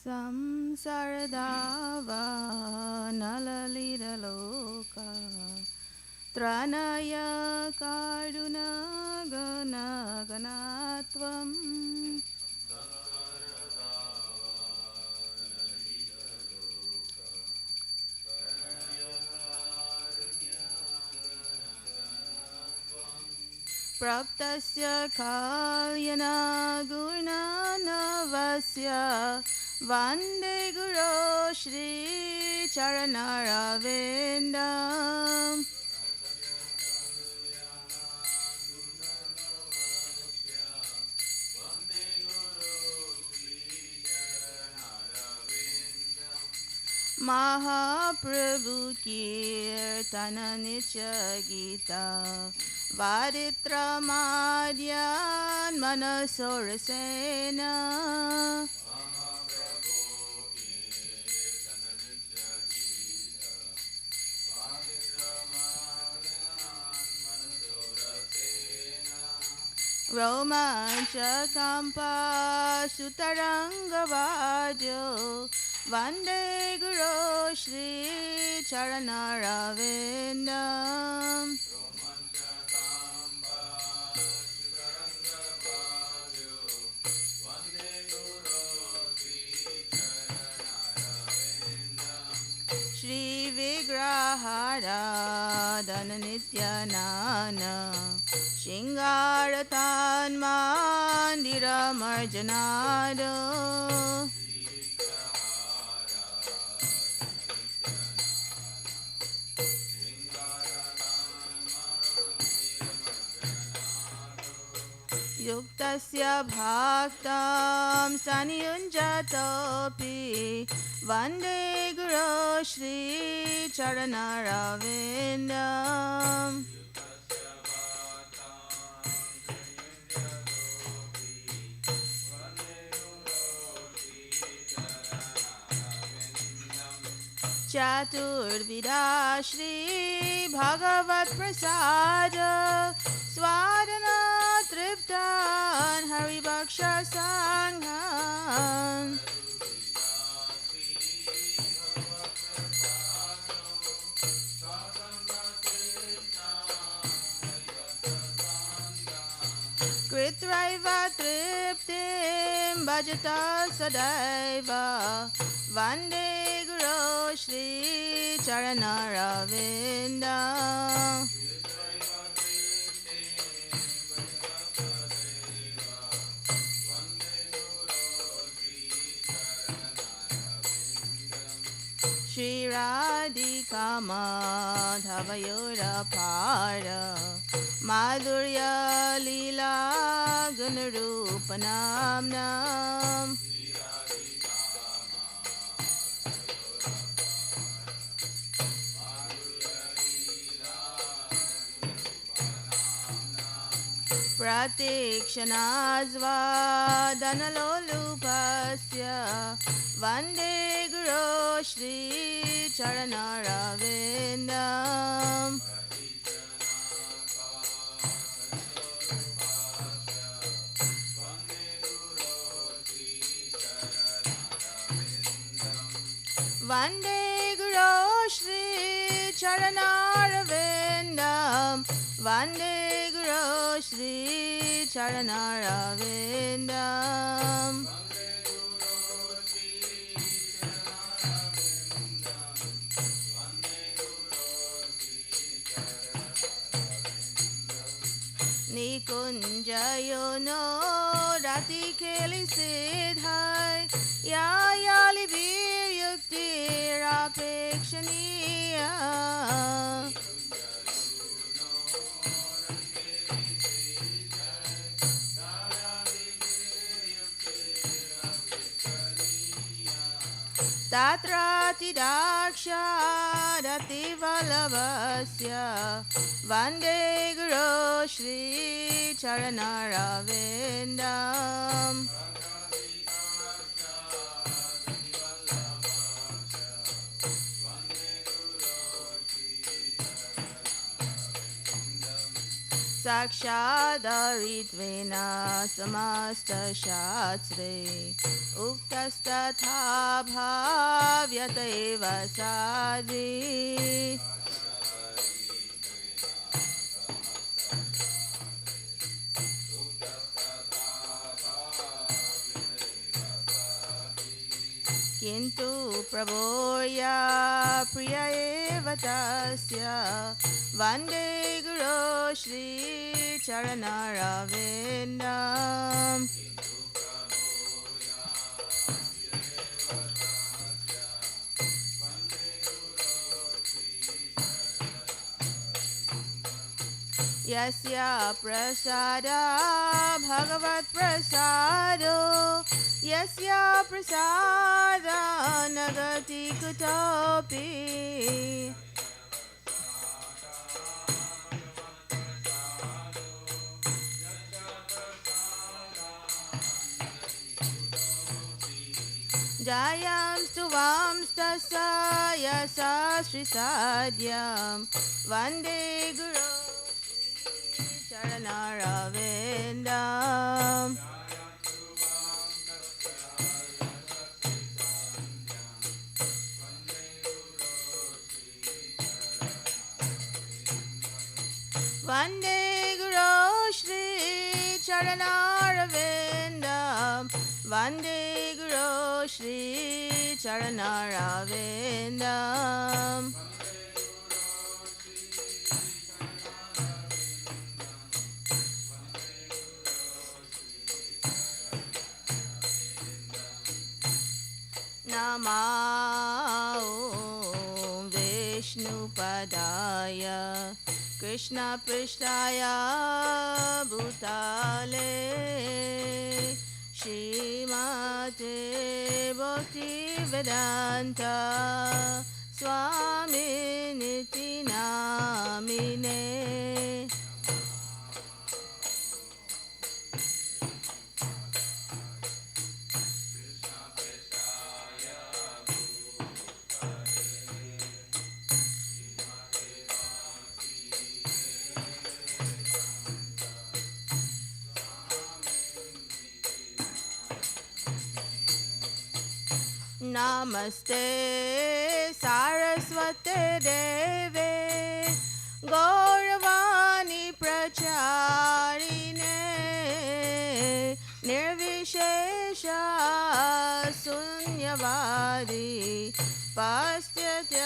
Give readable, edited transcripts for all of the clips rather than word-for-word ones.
Samsaradava nalaliraloka Tranaya karuna gana ganatvam Praptasya kalyana gurnanavasya Vande Guru Shri Charanaravinda Mahaprabhu Kirtana Nitya Gita Vaditra Madhyan Manasorasena Romancha Kampa Sutaranga Vajo Vande Guru Shri Charanaravinda Shri Vigrahara Dhananityanana Shingaratan Mandira Marjanado Yuktasya Bhaktam Saniyunjatopi Vande Guru Shri Charanaravinda Chaturvida Shri Bhagavat Prasada Swadana Triptan Haribaksha Sanghan Kritraiva Triptim Bhajata Sadaiva Vande Guru Shri Charanaravinda Shri Radhika Madhavayura Para Madhurya Leela Gunarupanamnam Pratikshanazva Dhanalolupasya Vande Guru Shri Charanaravinda Vande Guru Shri Charanaravinda Vande Guru Shri Charanaravinda Nikunjayo no Rati Keli Siddhai Yayali Vir Yukti Rapekshaniya Tatrati Daksha Rati Valavasya Vande Guru Shri Charanaravinda साक्षादरित्वेन समस्तशास्त्रे उक्तस्तथा भाव्यत एव साधि किन्तु प्रभोया प्रिय एव तस्य वन्दे गुरो श्रीचरणरविन्दम् यस्य प्रसादा भगवत्प्रसादो यस्य प्रसादा न गति कुतोऽपि जायां स्तुवां स्तस्य यशा श्रीसाद्यं वन्दे गुरो चरणरविन्दम् वन्दे गुरो श्री चरणरविन्दम् वन्दे गुरो श्री चरणरविन्दम् नमो विष्णुपदाय कृष्णपृष्ठाय भूतले श्रीमते भक्तिवेदान्त स्वामिनिति नामिने नमस्ते सारस्वते देवे गौरवाणी प्रचारिणे निर्विशेष शून्यवादी पाश्चात्यदेशतारिणे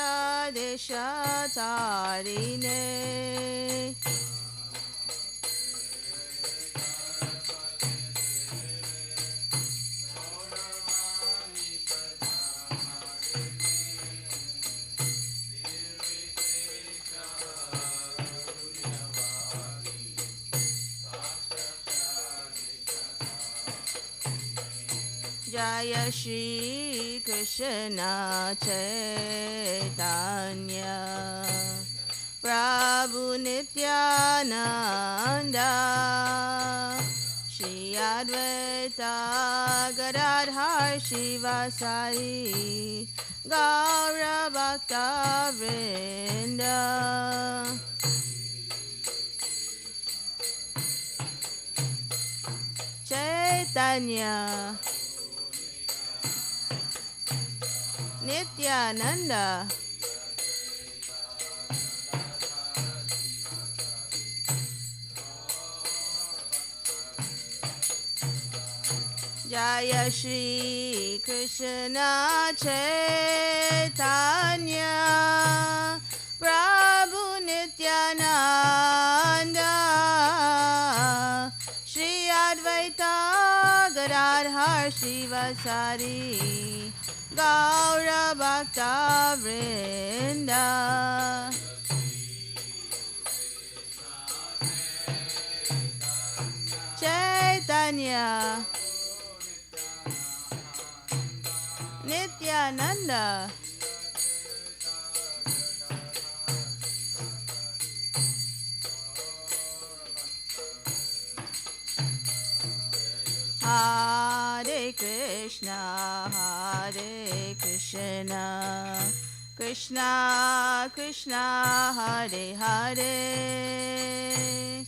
जय श्री कृष्ण चैतन्य प्रभु नित्यानंद श्री अद्वैत गदाधर शिवासाई गौर भक्तवृंद चैतन्य नित्यानंद जय श्री कृष्ण चैतन्य प्रभु नित्यानंद श्री अद्वैत गदाधर शिवासारी गौर भक्तवृंद चैतन्य Nityanand Hare Krishna, Krishna Krishna, Hare Hare,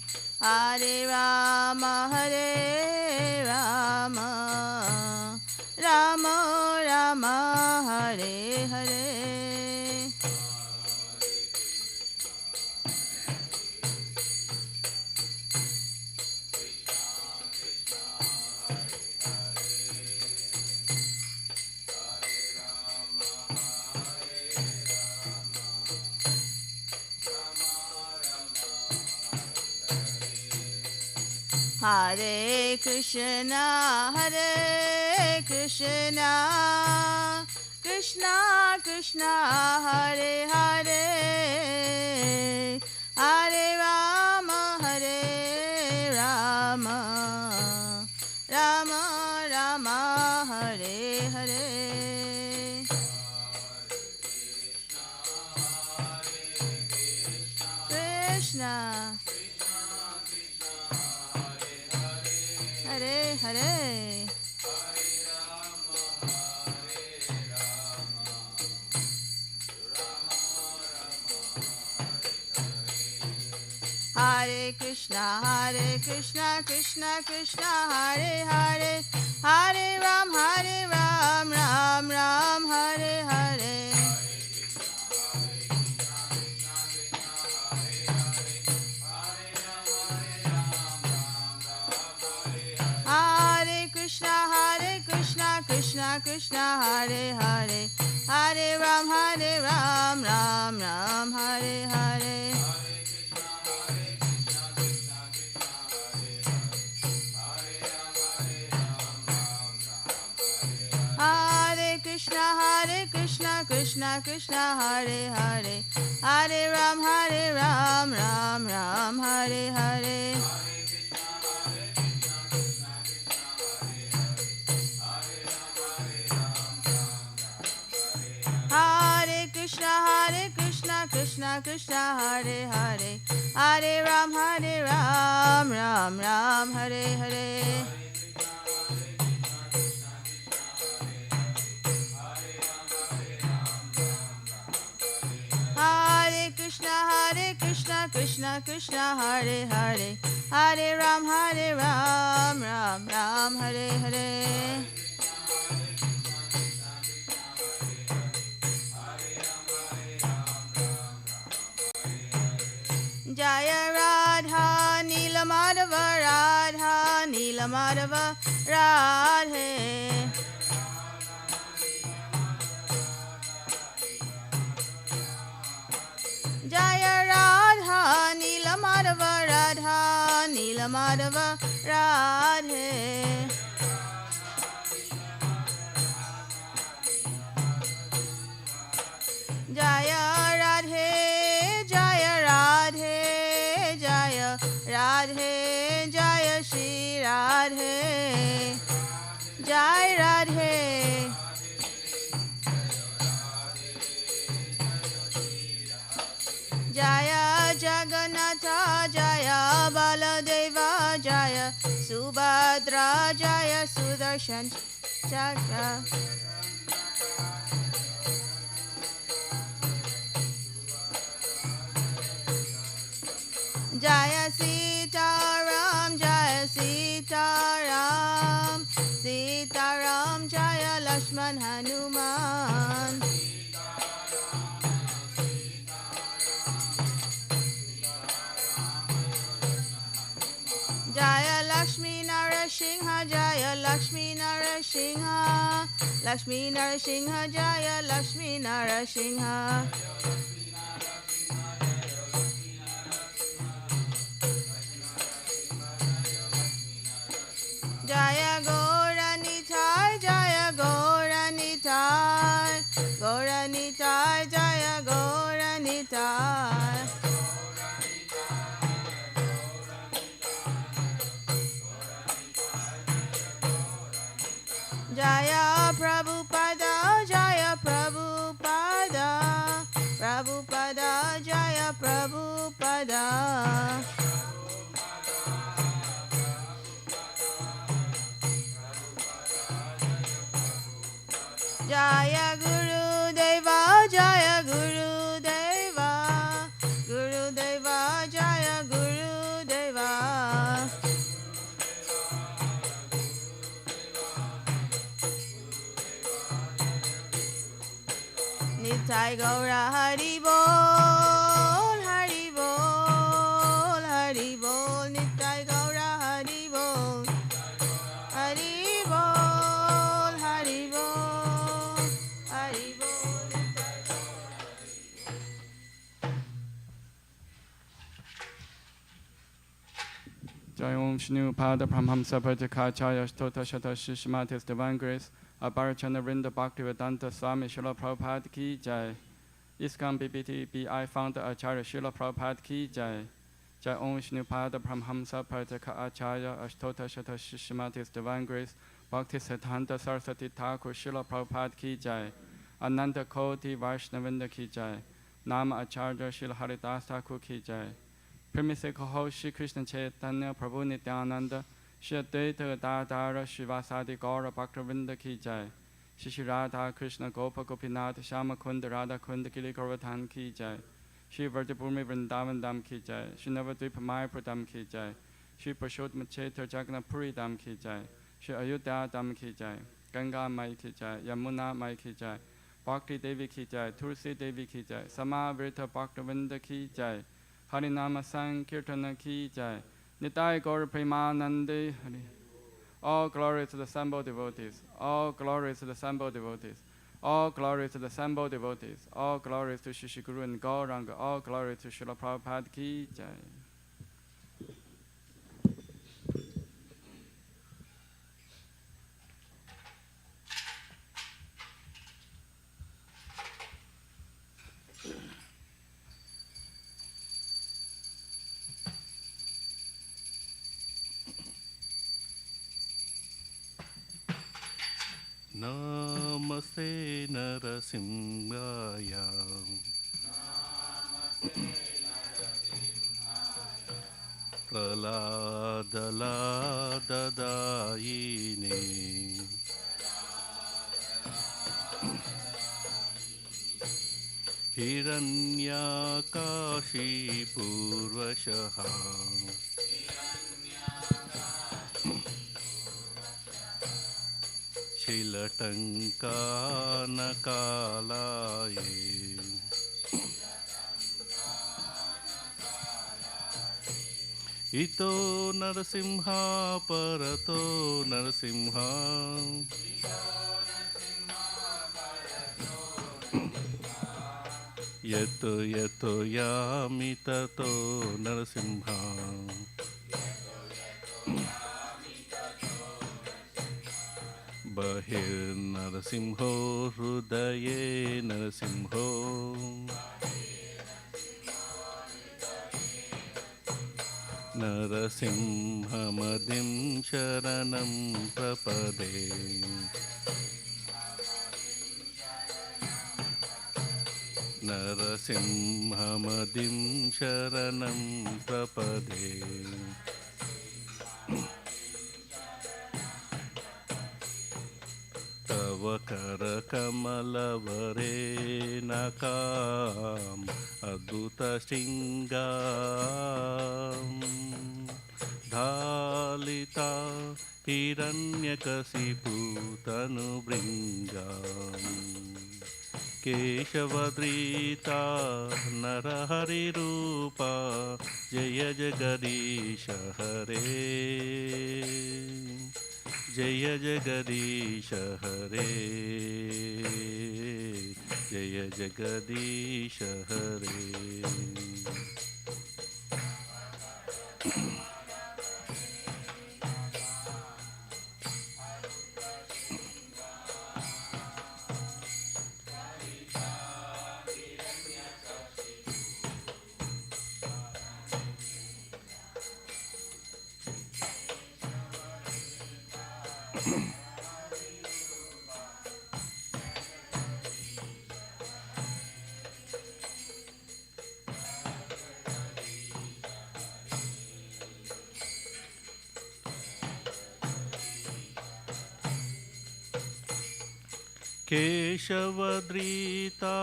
Hare Krishna, Hare Krishna, Krishna Krishna, Hare Hare, Hare Rama, Hare Rama, Rama Rama, Hare Hare. Krishna Hare Hare, Hare Krishna, Krishna Krishna, Hare Hare, Hare Ram, Ram Ram, Hare Hare. Hare Krishna, Krishna Krishna, Hare Hare, Hare Ram, Ram Ram, Hare Hare. Hare Krishna, Krishna Krishna, Hare Hare, Hare Ram, Ram Ram, Hare Hare. Hare Krishna, Krishna Krishna, Hare Hare, Hare Ram, Ram Ram, Hare Hare. Hare Krishna, Krishna Krishna, Hare Hare, Hare Ram, Ram Ram, Hare Hare. Jaya Radha Nila Madhava, Radha Nila Madhava, Radhe. Jaya Radha Nila Madhava, Radha Nila Madhava, Radhe. Jaya Radhe, Jaya Radhe, Jaya Radhe, Jaya Shri Radhe, Jai Radhe. Jaya Jagannatha, Jaya Baladeva, Jaya Subhadra, Jaya Sudarshan Chakra. Jaya Sitaram, Jaya Sitaram, Sitaram, Jaya Lakshman Hanuman. Jaya Lakshmi Narasingha, Jaya Lakshmi Narasingha, Lakshmi Narasingha, Jaya Lakshmi Narasingha. Jaya Gauranitai, Jaya Gauranitai, Gauranitai, Jaya Gauranitai. Jaya Prabhupada, Jaya Prabhupada, Prabhupada, Jaya Prabhupada. Jaya Guru Deva, Jaya Guru Deva, Guru Deva, Jaya Guru Deva. Nitai Gaura Hari Bol, Hari Bol, Hari Bol, Nitai Gaura Hari Bol, Hari Bol, Hari Bol, Hari Bol. Jai Om Shnu Pada Brahmamsa Prajakacharya Stota Shata Shishmatis Divine Grace Abharachana Rinda Bhaktivedanta Swami Srila Prabhupada Ki Jai ISKCON BBT BI Founder Acharya Srila Prabhupada Ki Jai Jai Om Shnu Pada Brahmamsa Prajakacharya Ashtota Shata Shishmatis Divine Grace Bhakti Siddhanta Saraswati Thakur Srila Prabhupada Ki Jai Ananda Koti Vaishnavinda Ki Jai Nama Acharya Srila Haridas Thakur Ki Jai Premise Kaho Shri Krishna Chaitanya Prabhu Nityananda Shri Advaita Gadadhara Shivasadi Gaura Bhaktavinda Ki Jai Shri Radha Krishna Gopa Gopinath Shama Kunda Radha Kunda Giri Govardhan Ki Jai Shri Vrajabhumi Vrindavan Dham Ki Jai Shri Navadvipa Mayapur Dham Ki Jai Shri Purushottam Chaitra Jagannath Puri Dham Ki Jai Shri Ayodhya Dham Ki Jai Ganga Mai Ki Jai Yamuna Mai Ki Jai Bhakti Devi Ki Jai Tulsi Devi Ki Jai Samavrita Bhaktavinda Ki Jai Harinama Sankirtana Ki Jai Nitai Gaur Premanande Hari. All glory to the assembled devotees. All glory to the assembled devotees. All glory to the assembled devotees. All glory to Shri Guru and Gauranga. All glory to Srila Prabhupada Ki Jai. Namaste Narasimhaya. Praladadayine. Hiranyakashi Purvashaha. Shilatankanakalaye. Ito Narasimha Parato Narasimha. Yato yato yami tato Narasimha. Bahir Narasimho Hrudaye Narasimho. Narasimhamadim Sharanam Prapade. Narasimhamadim Sharanam Prapade. Tava Kara Kamalavare Nakam Adhuta Stingam Dhalita Hiranyakasipu Tanubringam Keshavadrita Narahari Rupa Jaya Jagadisha Hare Jaya Jagadisha Hare Jaya Jagadisha Hare. Keshavadrita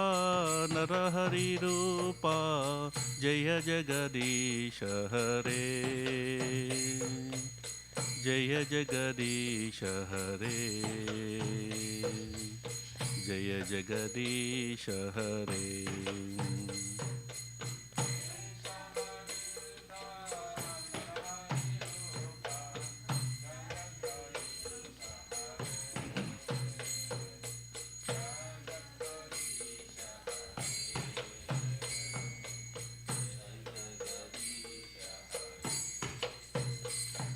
Narahari Rupa Jaya Jagadisha Hare Jaya Jagadisha Hare Jaya Jagadisha Hare.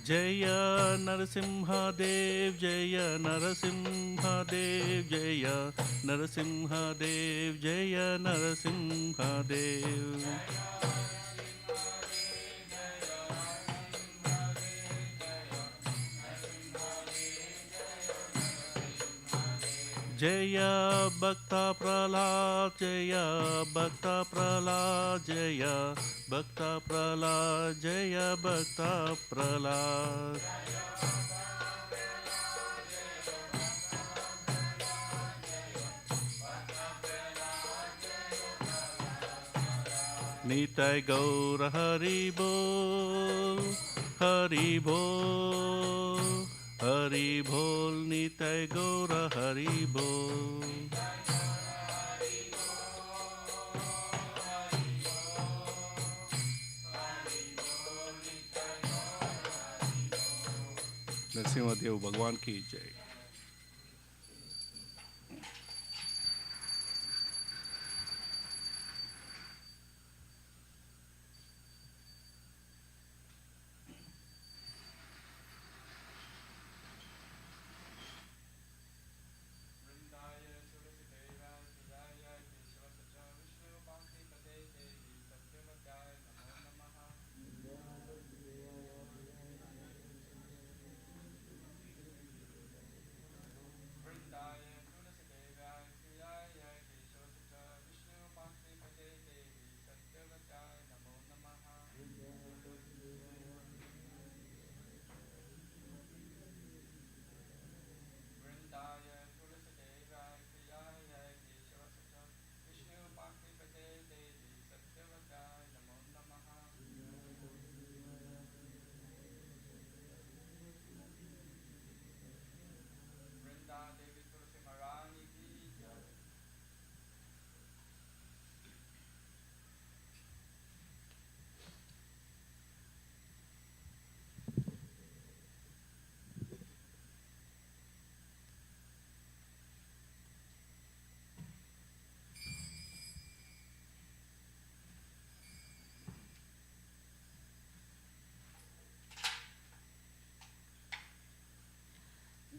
जय नरसिंहदेव जय नरसिंहदेव जय नरसिंहदेव जय नरसिंहदेव जय भक्त प्रहलाद जय भक्त प्रहलाद जय भक्त प्रहलाद जय भक्त प्रहलाद निताय गौर हरि बोल हरि बोल हरि बोल निताय गौर हरि बोल नरसिंहदेव भगवान की जय।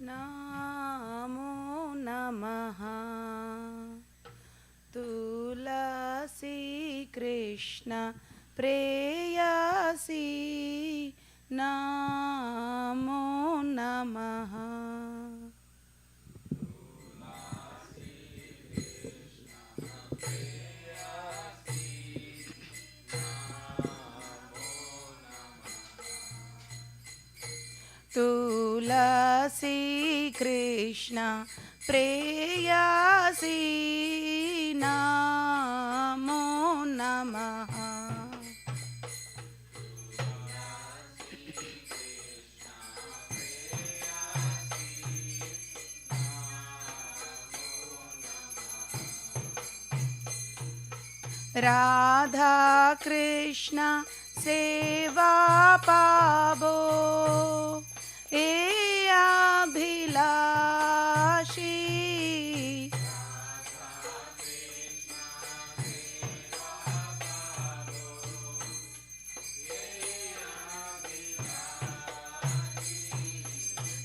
नमो नमः तुलसी कृष्ण प्रेयसी नमो नमः तुलसी कृष्ण प्रेयसी नमो नमः राधा कृष्ण सेवा पावो ए अभिलाषी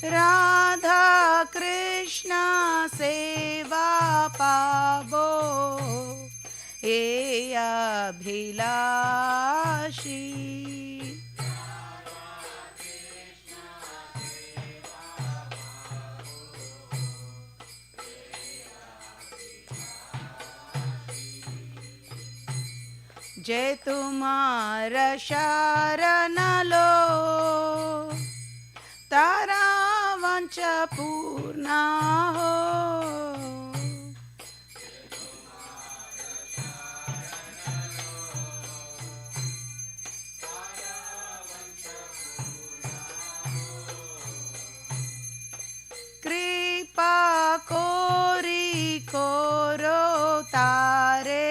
राधा कृष्ण सेवा पावो ए अभिलाषी जय तुम्हारा शरण लो तारा वंश पूर्ण हो कृपा कोरी कोरो तारे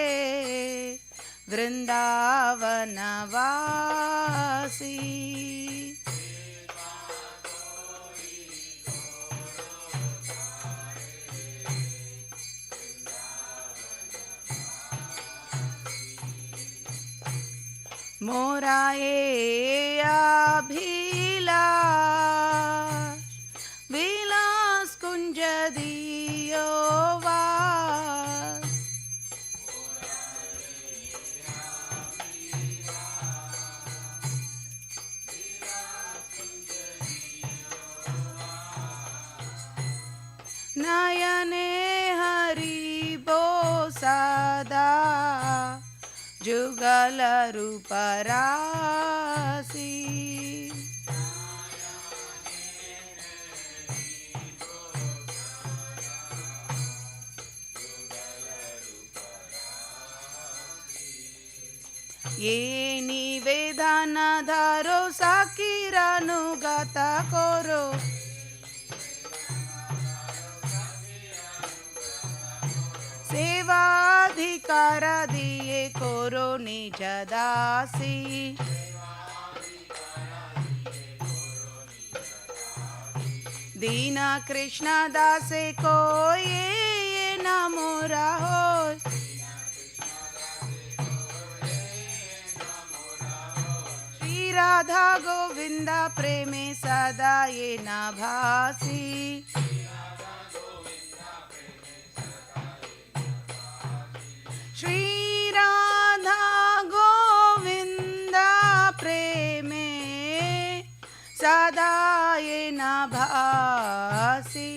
वृंदावन वासी मोरा ए अभिलाषी नयने हरि बो सदा जुगल रूप राशि ये निवेदन धरो साकिरानुगत करो सेवाधिकार दिए करो निज दासी दीन कृष्ण दासे को ये नमो रहो श्री राधा गोविंदा प्रेमे सदा ये न भासी श्री राधा गोविंदा प्रेमे सदा ये न भासी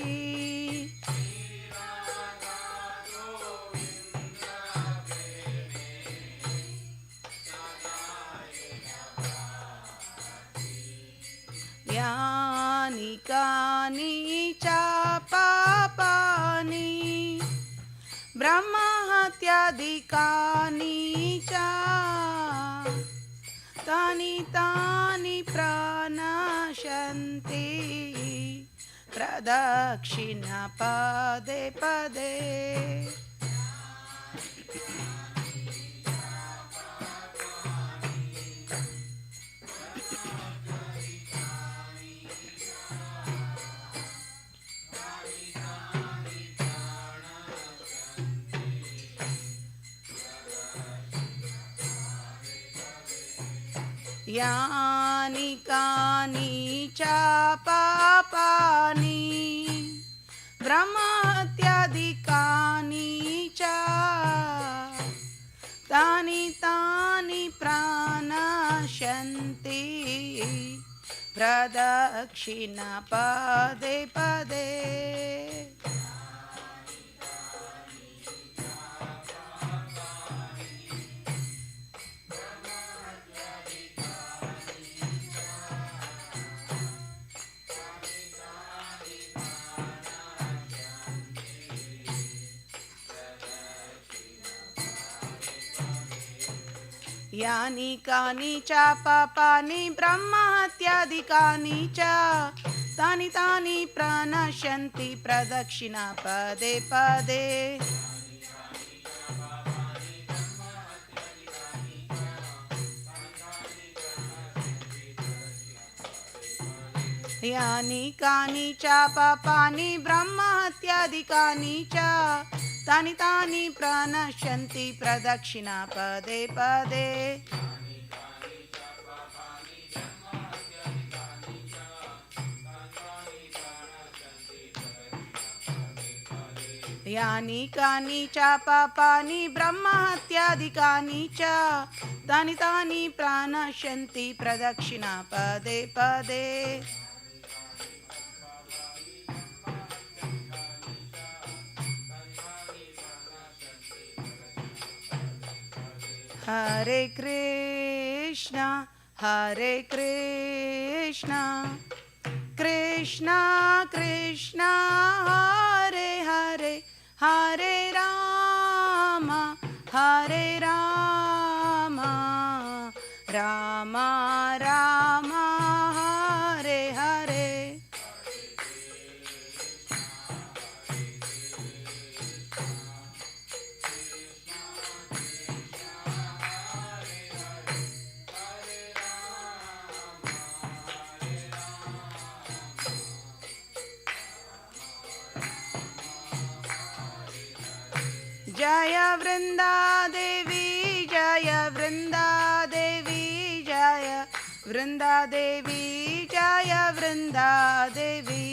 यानी कानी चा पापानी ब्रह्म हत्यादिकानी च तानि तानि प्रनश्यन्ति प्रदक्षिण पदे पदे यानि कानि च पापानि ब्रह्म हत्यादिकानि च तानि तानि प्रनश्यन्ति प्रदक्षिण पदे पदे यानि कानि च पापानि ब्रह्म हत्यादिकानि च तानि तानि प्रनश्यन्ति प्रदक्षिण पदे पदे यानि कानि च पापानि ब्रह्म हत्यादिकानि च तानि तानि प्रनश्यन्ति प्रदक्षिण पदे पदे यानि कानि च पापानि ब्रह्म हत्यादिकानि च तानि तानि प्रनश्यन्ति प्रदक्षिण पदे पदे हरे कृष्णा कृष्णा कृष्णा हरे हरे हरे राम राम राम हरे हरे जय वृंदा देवी जय वृंदा देवी जय वृंदा देवी जय वृंदा देवी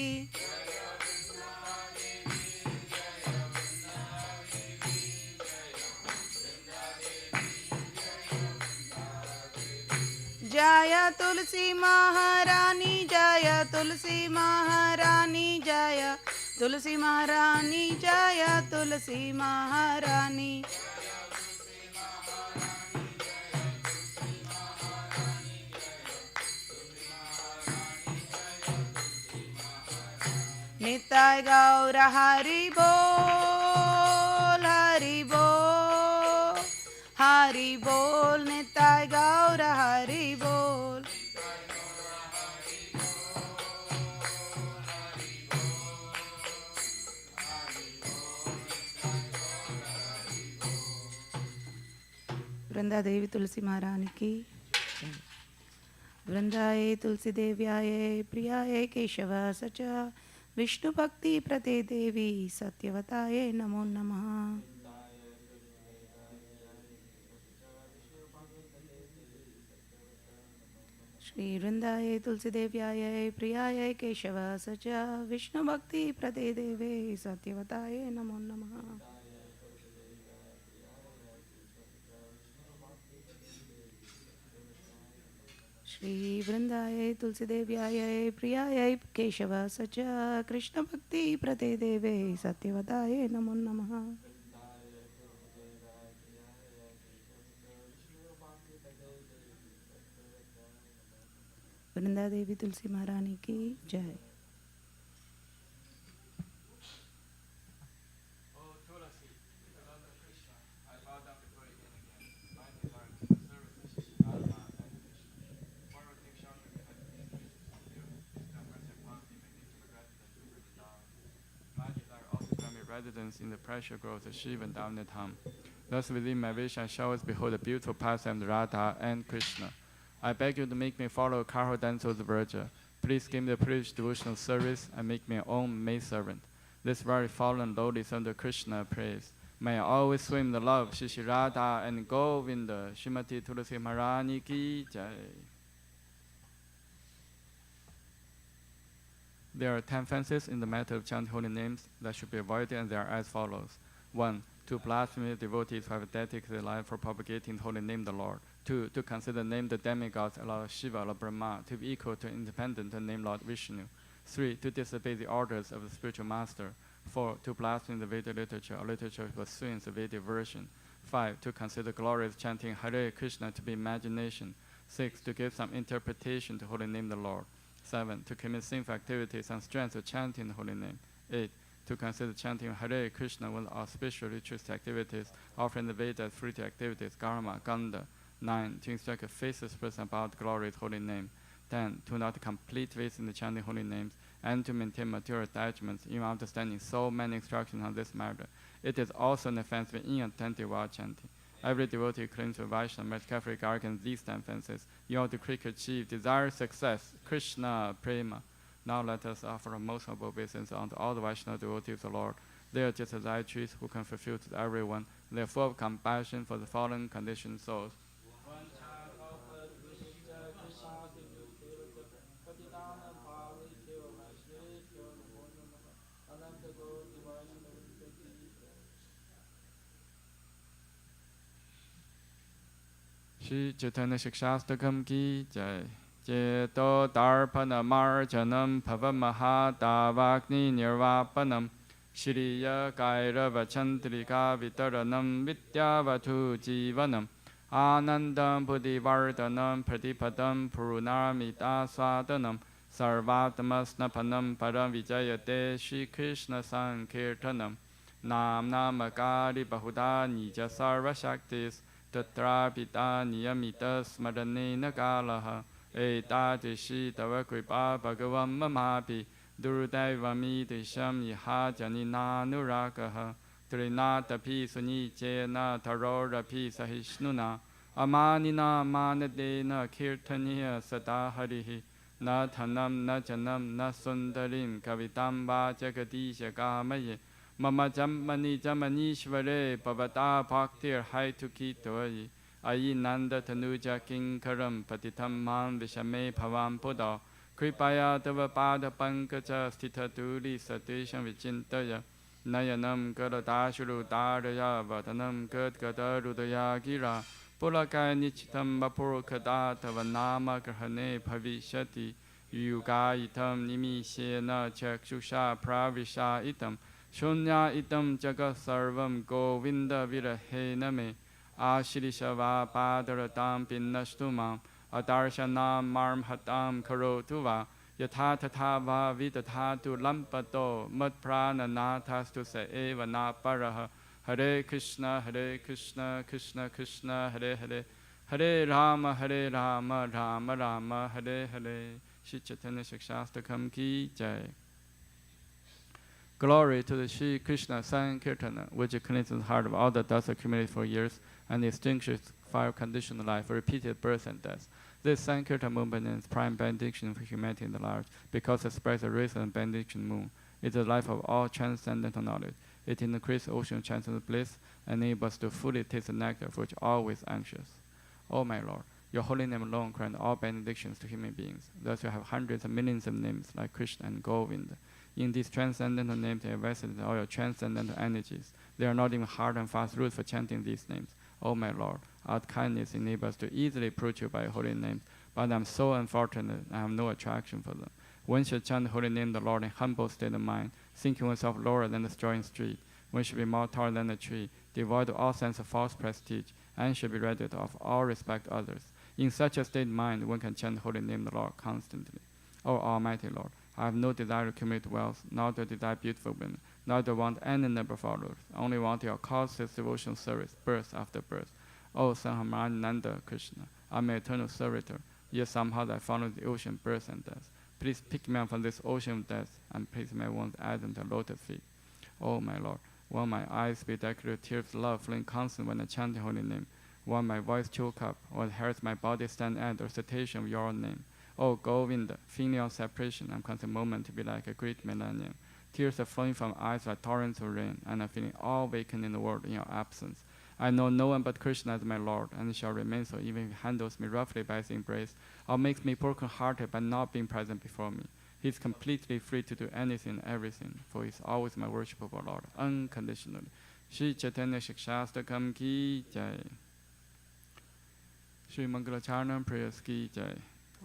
जय तुलसी महारानी जय तुलसी महारानी जय तुलसी महारानी जय तुलसी महारानी निताय गौर हरि बोल हरि बोल निताय गौर हरि बोल वृंदा देवी तुलसी महारानी की वृंदाये तुलसी देव्याये प्रियाये केशव सच विष्णु भक्ति प्रदे देवी सत्यवताये नमो नमः श्री वृंदाये तुलसी देव्याये प्रियाये केशव सच विष्णु भक्ति प्रदे देवे सत्यवताये नमो नमः श्री वृंदाये तुलसी देव्याये प्रियाये केशव सच कृष्ण भक्ति प्रदे देवे सत्यवताये नमो नमः वृंदा देवी तुलसी महारानी की जय Residence in the pressure growth of Shiva and Damnatam. Thus within my wish I shall always behold the beautiful pastime of Radha and Krishna. I beg you to make me follow Karo Danso's Virgin. Please give me the privileged devotional service and make me your own maidservant. This very fallen lowly son of Krishna praise. May I always swim in the love of Shri Radha and Govinda. Srimati Tulasi Maharani ki jai. There are 10 offenses in the matter of chanting holy names that should be avoided, and they are as follows. 1. To blaspheme devotees who have dedicated their life for propagating the holy name of the Lord. 2. To consider name the demigods Lord Shiva or Brahma to be equal to independent and name Lord Vishnu. 3. To disobey the orders of the spiritual master. 4. To blaspheme the Vedic literature or literature pursuing the Vedic version. 5. To consider glorious chanting Hare Krishna to be imagination. 6. To give some interpretation to holy name of the Lord. 7. To commit sinful activities and strength of chanting the holy name. 8. To consider chanting Hare Krishna one of auspicious ritualistic activities, offering the Vedas fruitive activities, karma, ganda. 9. To instruct a faceless person about the glorious holy name. 10. To not complete faith in the chanting holy names, and to maintain material attachments, even understanding so many instructions on this matter. It is also an offense to be inattentive while chanting. Every devotee claims to Vaishnava must carefully guard against these 10 offenses in order to quickly achieve desired success, Krishna Prema. Now let us offer a most humble obeisance unto all the Vaishnava devotees of the Lord. They are just as I choose who can fulfill to everyone. They are full of compassion for the fallen conditioned souls. Shri Chaitanya Shikshastakam ki jai. Cheto Darpana Marjanam Pavamahadavagni Nirvapanam Shriya Kairava Chantrika Vitaranam Vidyavatu Jivanam Anandam Buddhivardhanam Pratipadam Purunamita Swadanam Sarvatamasnapanam Param Vijayate Shri Krishna Sankirtanam Nam Namakari Bahuda Nija Sarva Shaktis Tatra Pita Niyamita Smaranena Kalaha Etadishi Tava Kripa Bhagavam Mamapi Durudevami Disham Iha Janina Nurakaha Trinatapi Sunichena Tarorapi Sahishnuna Amanina Manadena Kirtaniya Sada Harihi Na Thanam Na Janam Na Sundarim Kavitam Jagadisha Gamaye Mama Jamani Jamanishvare Pavata Bhaktir Haituki Toyi Ayi Nanda Tanuja Kinkaram Patitam Man Vishame Bhavam Poda Kripaya Tava Pada Pankaja Stita Duri Satisham Vichintaya Nayanam Garadashuru Daraya Vatanam Gadgadarudaya Gira Pulaka Nichitam Vapurukada Tava Nama Grahane Bhavishati yuga itam nimishena chakshusha pravisha itam shunya itam jagat sarvam govinda virahena me ashirishava padaratam pinnashtumam adarshana marmhatam karotu va yatha tatha va vitatha lampato matprana nathastu sa eva na paraha Hare Krishna Krishna Krishna Hare Hare Hare Rama Rama Rama Hare Hare Shri Chaitanya Shastakam Ki Jai. Glory to the Shri Krishna Sankirtana, which cleanses the heart of all the dust accumulated for years and extinguishes five conditioned life, repeated birth and death. This Sankirtan movement is prime benediction for humanity in the large, because it spreads a rays and benediction moon. It is the life of all transcendental knowledge. It increases ocean transcendental bliss and enables us to fully taste the nectar for which always anxious. O my Lord, your holy name alone grants all benedictions to human beings. Thus you have hundreds of millions of names like Krishna and Govinda. In these transcendental names, they have vested all your transcendental energies. There are not even hard and fast rules for chanting these names. O my Lord, our kindness enables us to easily approach you by your holy names, but I am so unfortunate I have no attraction for them. One should chant the holy name of the Lord in humble state of mind, thinking oneself lower than the straw in street. One should be more tall than the tree, devoid of all sense of false prestige, and should be ready to offer all respect to others. In such a state of mind, one can chant the holy name of the Lord constantly. O Almighty Lord, I have no desire to accumulate wealth, nor to desire beautiful women, nor to want any number of followers. I only want your causeless devotional service, birth after birth. O Sanhamananda Krishna, I'm an eternal servitor, yet somehow I follow the ocean birth and death. Please pick me up from this ocean of death and place my one's Adam to lotus feet. O my Lord, while my eyes be decorated with tears of love flowing constant when I chant the holy name, while my voice choke up, or the hairs my body stand at the recitation of your name. O Govinda, feeling of separation, I'm constant moment to be like a great millennium. Tears are flowing from eyes like torrents of rain, and I'm feeling all vacant in the world in your absence. I know no one but Krishna as my Lord, and he shall remain so even if he handles me roughly by his embrace, or makes me broken-hearted by not being present before me. He is completely free to do anything and everything, for he is always my worshipable Lord, unconditionally. Shri Chaitanya Shastakam Ki Jai. Shri Mangala Aarti prayers Ki Jai.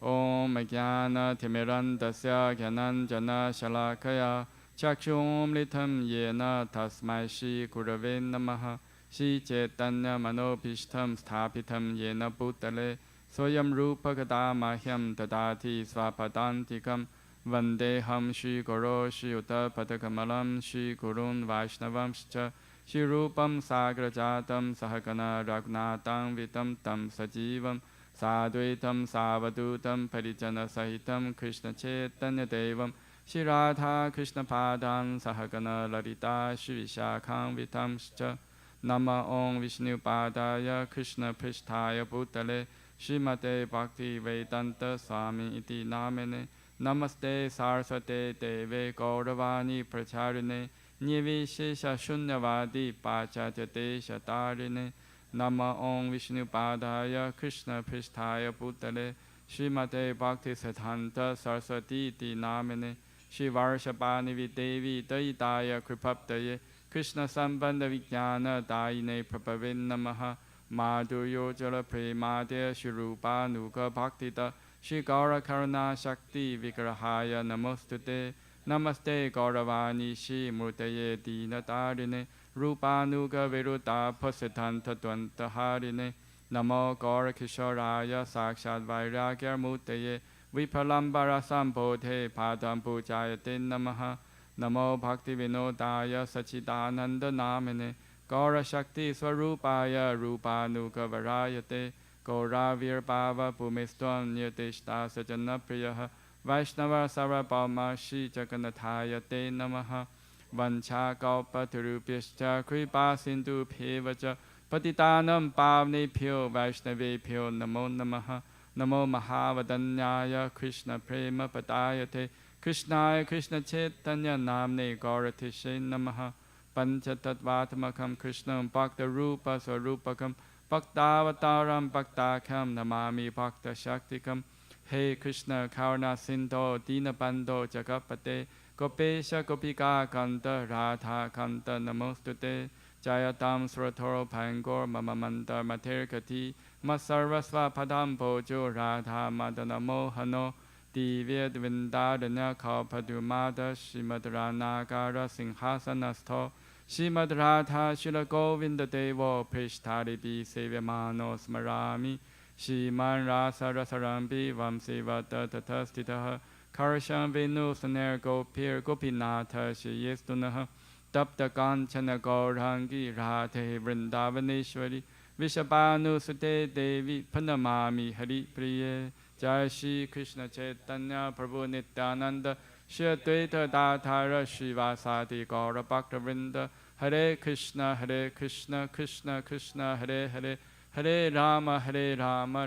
Om Jnana Timirandasya Jnananjana Shalakaya Chakshum Litam Yena Tasmai Shri Gurave Namaha Shri Chaitanya Manobhishtam Sthapitam Yena Bhutale Swayam Rupa Kadamahyam Tadati Svapadantikam Vandeham Shri Guru Shri Uta Padakamalam Shri Gurun Vaishnavamscha Shri Rupam Sagrajatam Sahagana Raghunatam Vitam Tam Sajivam Sadvaitam Savadutam Parijana Sahitam Krishna Chaitanya Devam Shri Radha Krishna Padan Sahagana Lalita Shri Vishakham Vitamscha Nama Om Vishnu Padaya Krishna Pristhaya Bhutale Srimate Bhakti Vedanta Swami Iti Namene Namaste Saraswate Deve Gauravani Pracharine Nivishesha Shunyavadi Pachatyate Shatarine Nama Om Vishnu Padaya Krishna Pristhaya Bhutale Srimate Bhakti Siddhanta Saraswati Iti Namene Shri Varshabhani Videvi Dayitaya Kripaptaye Krishna Sambandha Vijnana Daine Prabhavin Namaha Madhuryo Jala Premade Shri Rupa Nuga Bhaktita Shri Gaura Karuna Shakti Vigrahaya Namostute Namaste Gauravani Shri Murtaye Dinatarine Rupanuga Viruta Pasitanta Dwanta Harine Namo Gaura Kishoraya Sakshat Vairagya Murtaye Vipalambara Sambodhe Padam Pujayate Namaha Namo Bhakti Vinodaya Sachidananda Namine Gaura Shakti Swarupaya Rupanuga Varayate Gaura Virbhava Bhumistvam Nirtishta Sajana Priyaha Vaishnava Sarabhama Shri Jagannathaya Te Namaha Vancha Kalpa Turupyascha Kripa Sindhu Bhevacha Patitanam Pavne Pyo Vaishnave Pyo Namo Namaha Namo Mahavadanyaya Krishna Prema Padayate Krishnaya Krishna Chaitanya Namne Gauratishe Namaha Panchatattvatmakam Krishnam Bhakta Rupa Swarupakam Bhaktavataram Bhaktakam Namami Bhakta Shaktikam Hey Krishna Karuna Sindho Dinabandho Jagapate Gopesha Gopika Kanta Radha Kanta Namostute Jayatam Sratoro Pangor Mamamanda Materkati Masarvasva Padam Bojo Radha Madana Mohano Divya Vindadanya Kalpadumada Shrimad Ranagara Singhasanasto Shrimad Radha Shila Govinda Devo Prishtari Bi Sevyamano Smarami Shriman Rasa Rasarambi Vamsivata Tatastitaha Karsham Venu Saner Gopir Gopinatha Shiyestuna Tapta Kanchana Gaurangi Radhe Vrindavaneshwari Vishabhanu Sute Devi Panamami Hari Priye Jai Shri Krishna Chaitanya Prabhu Nityananda Shri Advaita Dadhara Srivasadi Gaura Bhakta Vrinda Hare Krishna Krishna Krishna Hare Hare Hare Rama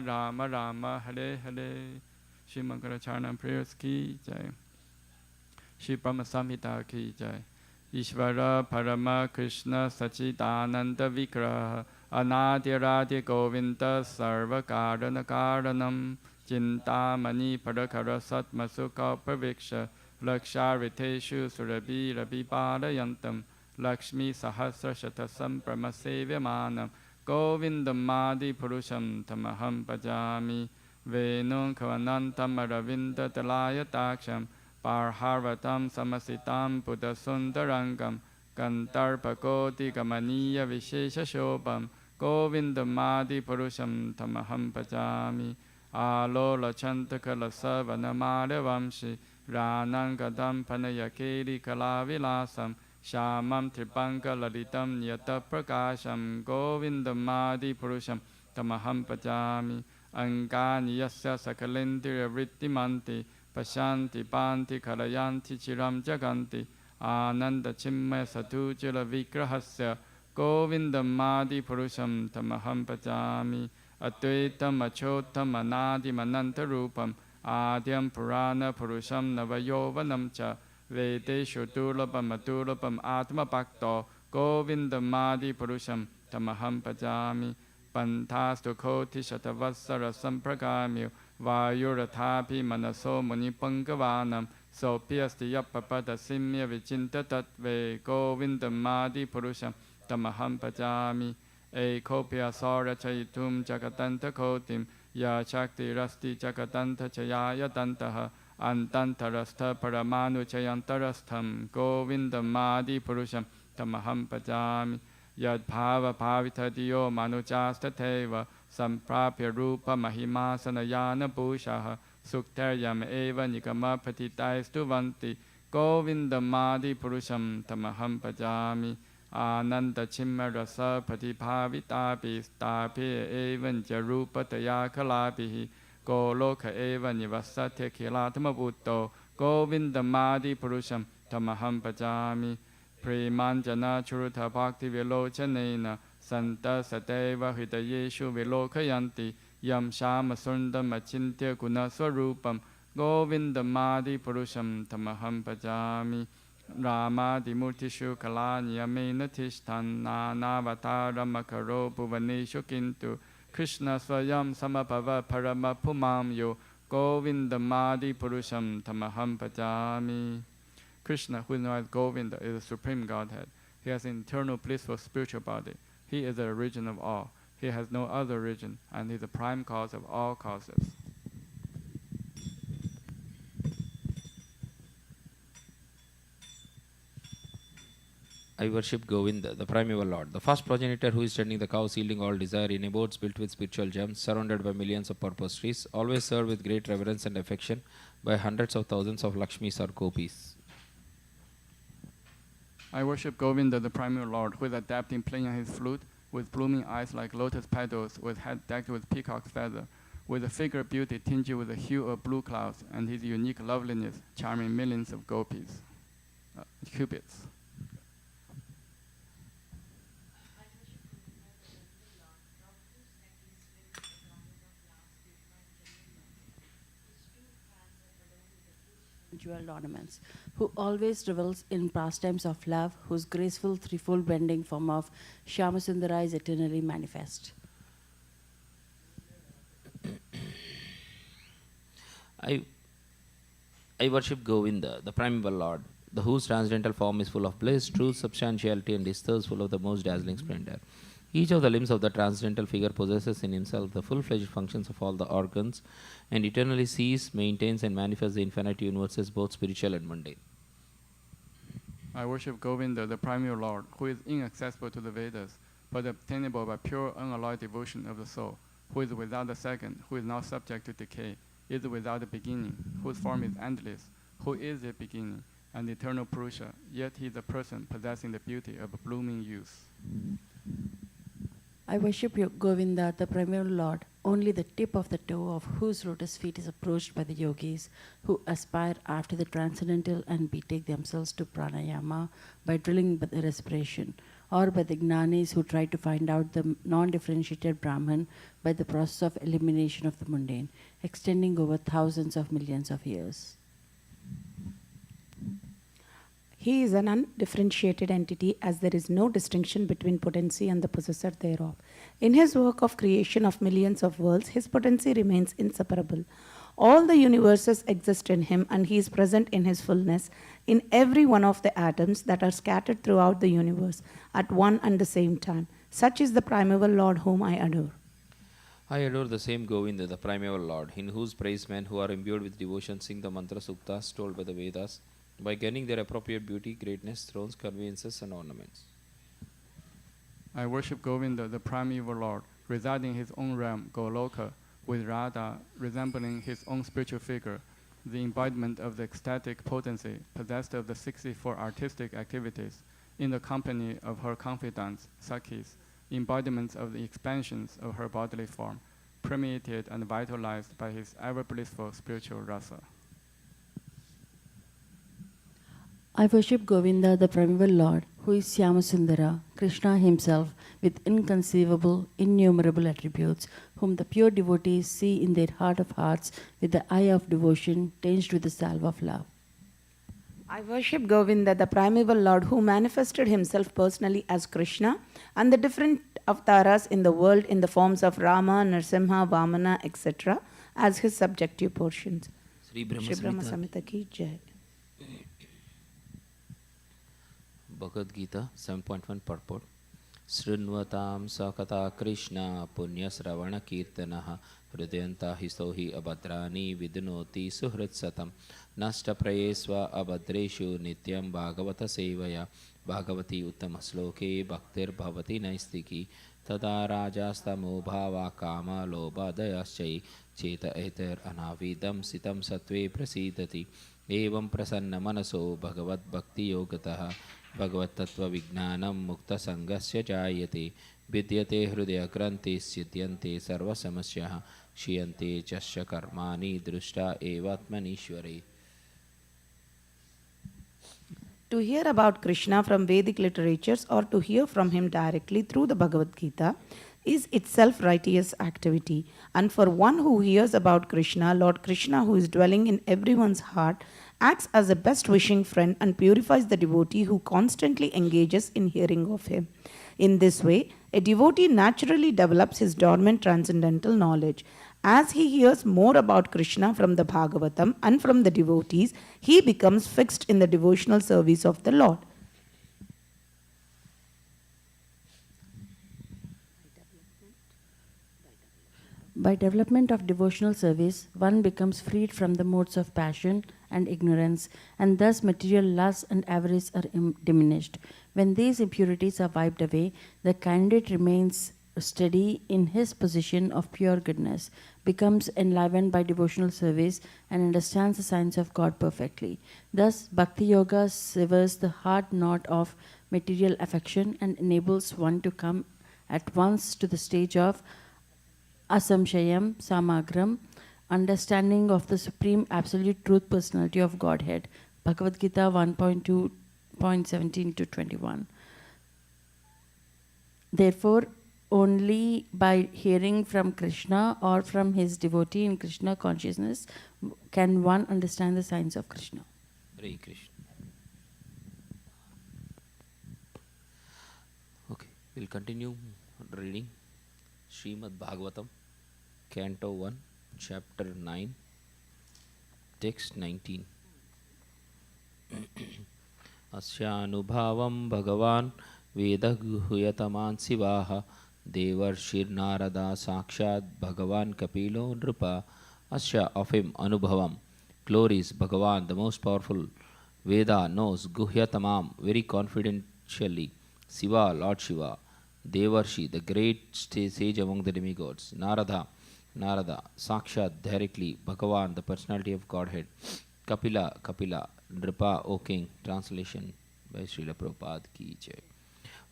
Rama Rama Hare Hare. Shri Mangala Charana prayers ki jai. Shri Brahma Samhita ki jai. Ishvara Parama Krishna Sachidananda Vigraha Anadiradi Govinda Sarva Karana Karanam Chintamani Parakara Satmasuka Praviksha Lakshariteshu Surabi Rabi Padayantam Lakshmi Sahasra Shatasam Pramasevyamanam Govindam Madi Purusham Tamaham Pajami Venum Kavanantam Aravinda Talaya Taksham Parharvatam Samasitam Buddha Sundarangam Kantarpakoti Gamaniya Vishesha Shobam Govindam Madi Purusham Tamaham Pajami Alola Chantaka Lasavanamada Vamshi Ranangadam Panayakeri Kalavilasam Shamam Tripanga Lalitam Nyata Prakasham Govindam Madi Purusham Tamaham Pajami Angani Yasya Sakalendira Vrittimanti Pashanti Panti Kalayanti Chiram Jaganti Ananda Chimmaya Satujala Vigrahasya Govindam Madi Purusham Tamaham Pajami Advaitam Achotam Anadi Mananta Rupam Adyam Purana Purusham Navayovanam Cha Vedeshu Durlabam Adurlabam Atma Bhakto Govindam Madi Purusham Tamaham Pajami Pantastu Koti Shatavassara Sampragami Vayurathapi Manaso Muni Pangavanam Sopiasti Yapapada Simya Vichinta Tatve Govindam Madi Purusham Tamaham Pajami Ekopya Sora Chaitum Jagatanta Kotim Ya Shakti Rasti Jagatanta Chayaya Dantaha Antantarastha Paramanu Chayantarastham Govindam Madi Purusham Tamaham Pajami Yad Bhava Bhavita Diyo Manujasta Teva Samprapya Rupa Mahimasanayana Bhushaha Suktaryam Eva Nikama Patitaistu Vanti Govindam Madi Purusham Tamaham Pajami Ananda Chimma Rasa Patipavitapi Stapi Evan Jarupa Tayakalapihi Goloka Eva Nivasate Kilatama Bhutto Govindam Madi Purusham Tamaham Pajami Premanjana Churuta Bhakti Vilochanena Santa Sateva Hridayeshu Vilokayanti Yam Shama Sundam Achintya Guna Swarupam Govindam Madi Purusham Tamaham Pajami Rama Dimurtishu Kalanyamena Tishtan Nanavatarama Makaro Bhuvaneshu Kintu Krishna Swayam Samapava Parama Pumam Yo Govindam Madi Purusham Tamaham Pajami. Krishna, who is known as Govinda, is the supreme Godhead. He has an eternal blissful spiritual body. He is the origin of all. He has no other origin, and he is the prime cause of all causes. I worship Govinda, the primeval Lord, the first progenitor who is tending the cows, yielding all desire in abodes built with spiritual gems, surrounded by millions of purpose trees, always served with great reverence and affection by hundreds of thousands of Lakshmis or Gopis. I worship Govinda, the primeval Lord, who is adept in playing on his flute, with blooming eyes like lotus petals, with head decked with peacock's feather, with a figure beauty tinged with the hue of blue clouds, and his unique loveliness charming millions of gopis, cupids. Jeweled ornaments, who always revels in pastimes of love, whose graceful threefold bending form of Shyamasundara is eternally manifest. I worship Govinda, the primeval Lord, the whose transcendental form is full of bliss, truth, substantiality, and is thus full of the most dazzling splendor. Each of the limbs of the transcendental figure possesses in himself the full-fledged functions of all the organs and eternally sees, maintains, and manifests the infinite universes, both spiritual and mundane. I worship Govinda, the primeval Lord, who is inaccessible to the Vedas, but obtainable by pure, unalloyed devotion of the soul, who is without the second, who is not subject to decay, is without a beginning, whose form is endless, who is the beginning, and eternal Purusha, yet he is a person possessing the beauty of blooming youth. I worship you, Govinda, the primeval Lord, only the tip of the toe of whose lotus feet is approached by the yogis who aspire after the transcendental and betake themselves to pranayama by drilling the respiration, or by the jnanis who try to find out the non-differentiated Brahman by the process of elimination of the mundane, extending over thousands of millions of years. He is an undifferentiated entity, as there is no distinction between potency and the possessor thereof. In his work of creation of millions of worlds, his potency remains inseparable. All the universes exist in him, and he is present in his fullness in every one of the atoms that are scattered throughout the universe at one and the same time. Such is the primeval Lord whom I adore. I adore the same Govinda, the primeval Lord, in whose praise men who are imbued with devotion sing the mantra suktas told by the Vedas, by gaining their appropriate beauty, greatness, thrones, conveniences, and ornaments. I worship Govinda, the primeval Lord, residing in his own realm, Goloka, with Radha resembling his own spiritual figure, the embodiment of the ecstatic potency, possessed of the 64 artistic activities, in the company of her confidants, Sakhis, embodiments of the expansions of her bodily form, permeated and vitalized by his ever-blissful spiritual rasa. I worship Govinda, the primeval Lord, who is Syamasundara, Krishna himself, with inconceivable, innumerable attributes, whom the pure devotees see in their heart of hearts with the eye of devotion, tinged with the salve of love. I worship Govinda, the primeval Lord, who manifested himself personally as Krishna and the different avatars in the world in the forms of Rama, Nrsimha, Vamana, etc., as his subjective portions. Sri Brahma Samhita ki jai. Bhagavad Gita 7.1 purport. Srinvatam sakata Krishna punya sravana kirtanaha hridayanta histo hi abhadrani vidunoti suhrit satam nasta prayesva abhadreshu nityam bhagavata sevaya bhagavati uttama sloke bhaktir bhavati naistiki tada rajastamo bhava kama lobha dayaschai cheta eter anavidam sitam satve prasidati evam prasanna manaso bhagavad bhakti yogatah भगवत्तत्व विज्ञानम मुक्त संगस्य जायते विद्यते हृदय ग्रंथि सिद्ध्यन्ते सर्व समस्याः क्षीयन्ते च कर्माणि दृष्टा एवात्मनीश्वरे. To hear about Krishna from Vedic literatures or to hear from him directly through the Bhagavad Gita is itself righteous activity. And for one who hears about Krishna, Lord Krishna, who is dwelling in everyone's heart, acts as a best wishing friend and purifies the devotee who constantly engages in hearing of him. In this way, a devotee naturally develops his dormant transcendental knowledge. As he hears more about Krishna from the Bhagavatam and from the devotees, he becomes fixed in the devotional service of the Lord. By development of devotional service, one becomes freed from the modes of passion and ignorance, and thus material lust and avarice are diminished. When these impurities are wiped away, the candidate remains steady in his position of pure goodness, becomes enlivened by devotional service, and understands the science of God perfectly. Thus, Bhakti Yoga severs the hard knot of material affection and enables one to come at once to the stage of Asamshayam, Samagram, understanding of the Supreme Absolute Truth Personality of Godhead. Bhagavad Gita 1.2.17 to 21. Therefore, only by hearing from Krishna or from his devotee in Krishna consciousness can one understand the science of Krishna. Hare Krishna. Okay, we'll continue reading Srimad Bhagavatam, Canto 1, Chapter 9, Text 19. Asyanubhavam Bhagavan वेदगुह्यतमान् शिवाः देवर्षिर्नारदा साक्षात् भगवान् कपिलो नृप asya of him anubhavam glories Bhagavan the most powerful Veda knows guhya tamam very confidentially Shiva Lord Shiva Devarshi the great sage among the demigods Narada Sakshat directly Bhagavan the personality of Godhead Kapila Nripa O King translation by Srila Prabhupada ki jai.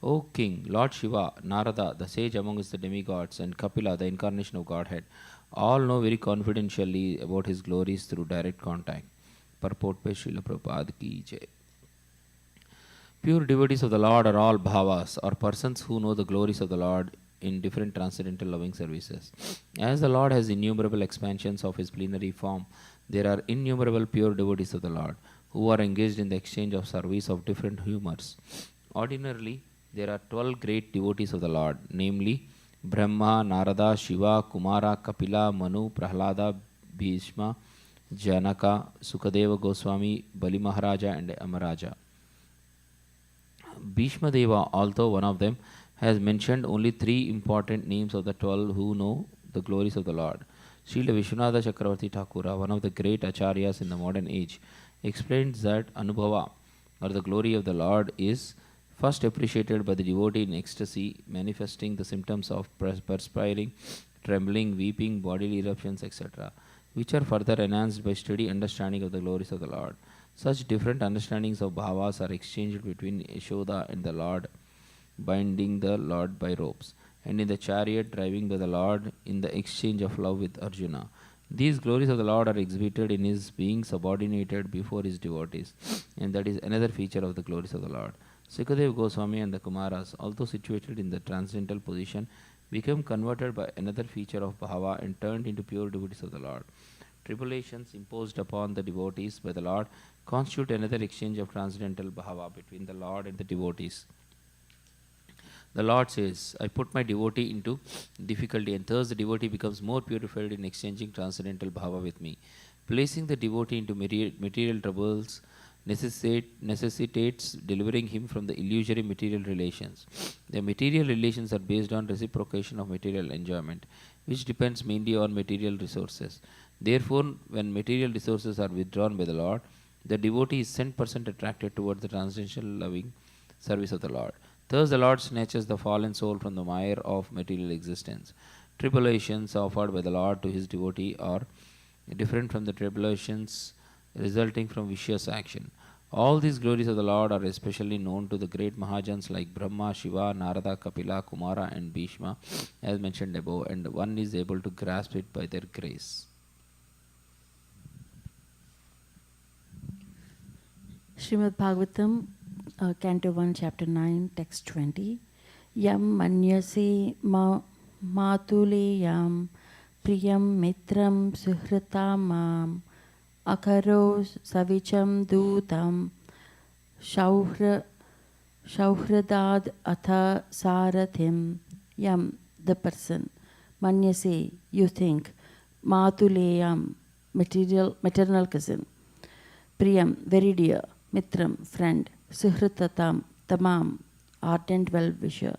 O King, Lord Shiva, Narada, the sage amongst the demigods, and Kapila, the incarnation of Godhead, all know very confidentially about his glories through direct contact. Purport by Srila Prabhupada ki jai. Pure devotees of the Lord are all bhavas, or persons who know the glories of the Lord in different transcendental loving services. As the Lord has innumerable expansions of his plenary form, there are innumerable pure devotees of the Lord who are engaged in the exchange of service of different humors. Ordinarily, there are 12 great devotees of the Lord, namely Brahma, Narada, Shiva, Kumara, Kapila, Manu, Prahlada, Bhishma, Janaka, Sukadeva Goswami, Bali Maharaja, and Amaraja. Bhishma Deva, although one of them, has mentioned only 3 important names of the 12 who know the glories of the Lord. Srila Vishwanatha Chakravarti Thakura, one of the great acharyas in the modern age, explains that Anubhava, or the glory of the Lord, is first appreciated by the devotee in ecstasy, manifesting the symptoms of perspiring, trembling, weeping, bodily eruptions, etc., which are further enhanced by steady understanding of the glories of the Lord. Such different understandings of bhavas are exchanged between Yashoda and the Lord, binding the Lord by ropes, and in the chariot driving by the Lord in the exchange of love with Arjuna. These glories of the Lord are exhibited in his being subordinated before his devotees, and that is another feature of the glories of the Lord. Sukadeva Goswami and the Kumaras, although situated in the transcendental position, became converted by another feature of bhava and turned into pure devotees of the Lord. Tribulations imposed upon the devotees by the Lord constitute another exchange of transcendental bhava between the Lord and the devotees. The Lord says, I put my devotee into difficulty, and thus the devotee becomes more purified in exchanging transcendental bhava with me. Placing the devotee into material troubles necessitates delivering him from the illusory material relations. The material relations are based on reciprocation of material enjoyment, which depends mainly on material resources. Therefore, when material resources are withdrawn by the Lord, the devotee is 100% attracted towards the transcendental loving service of the Lord. Thus, the Lord snatches the fallen soul from the mire of material existence. Tribulations offered by the Lord to his devotee are different from the tribulations resulting from vicious action. All these glories of the Lord are especially known to the great Mahajans like Brahma, Shiva, Narada, Kapila, Kumara, and Bhishma, as mentioned above, and one is able to grasp it by their grace. Srimad Bhagavatam, Canto 1, Chapter 9, Text 20. Yam manyase matuleyam priyam mitram suhritamam akaro savicham dutam shauhradad atha sarathim. Yam, the person. Manyase, you think. Matuleyam, maternal cousin. Priyam, very dear. Mitram, friend. Suhritatam, tamam, ardent well-wisher.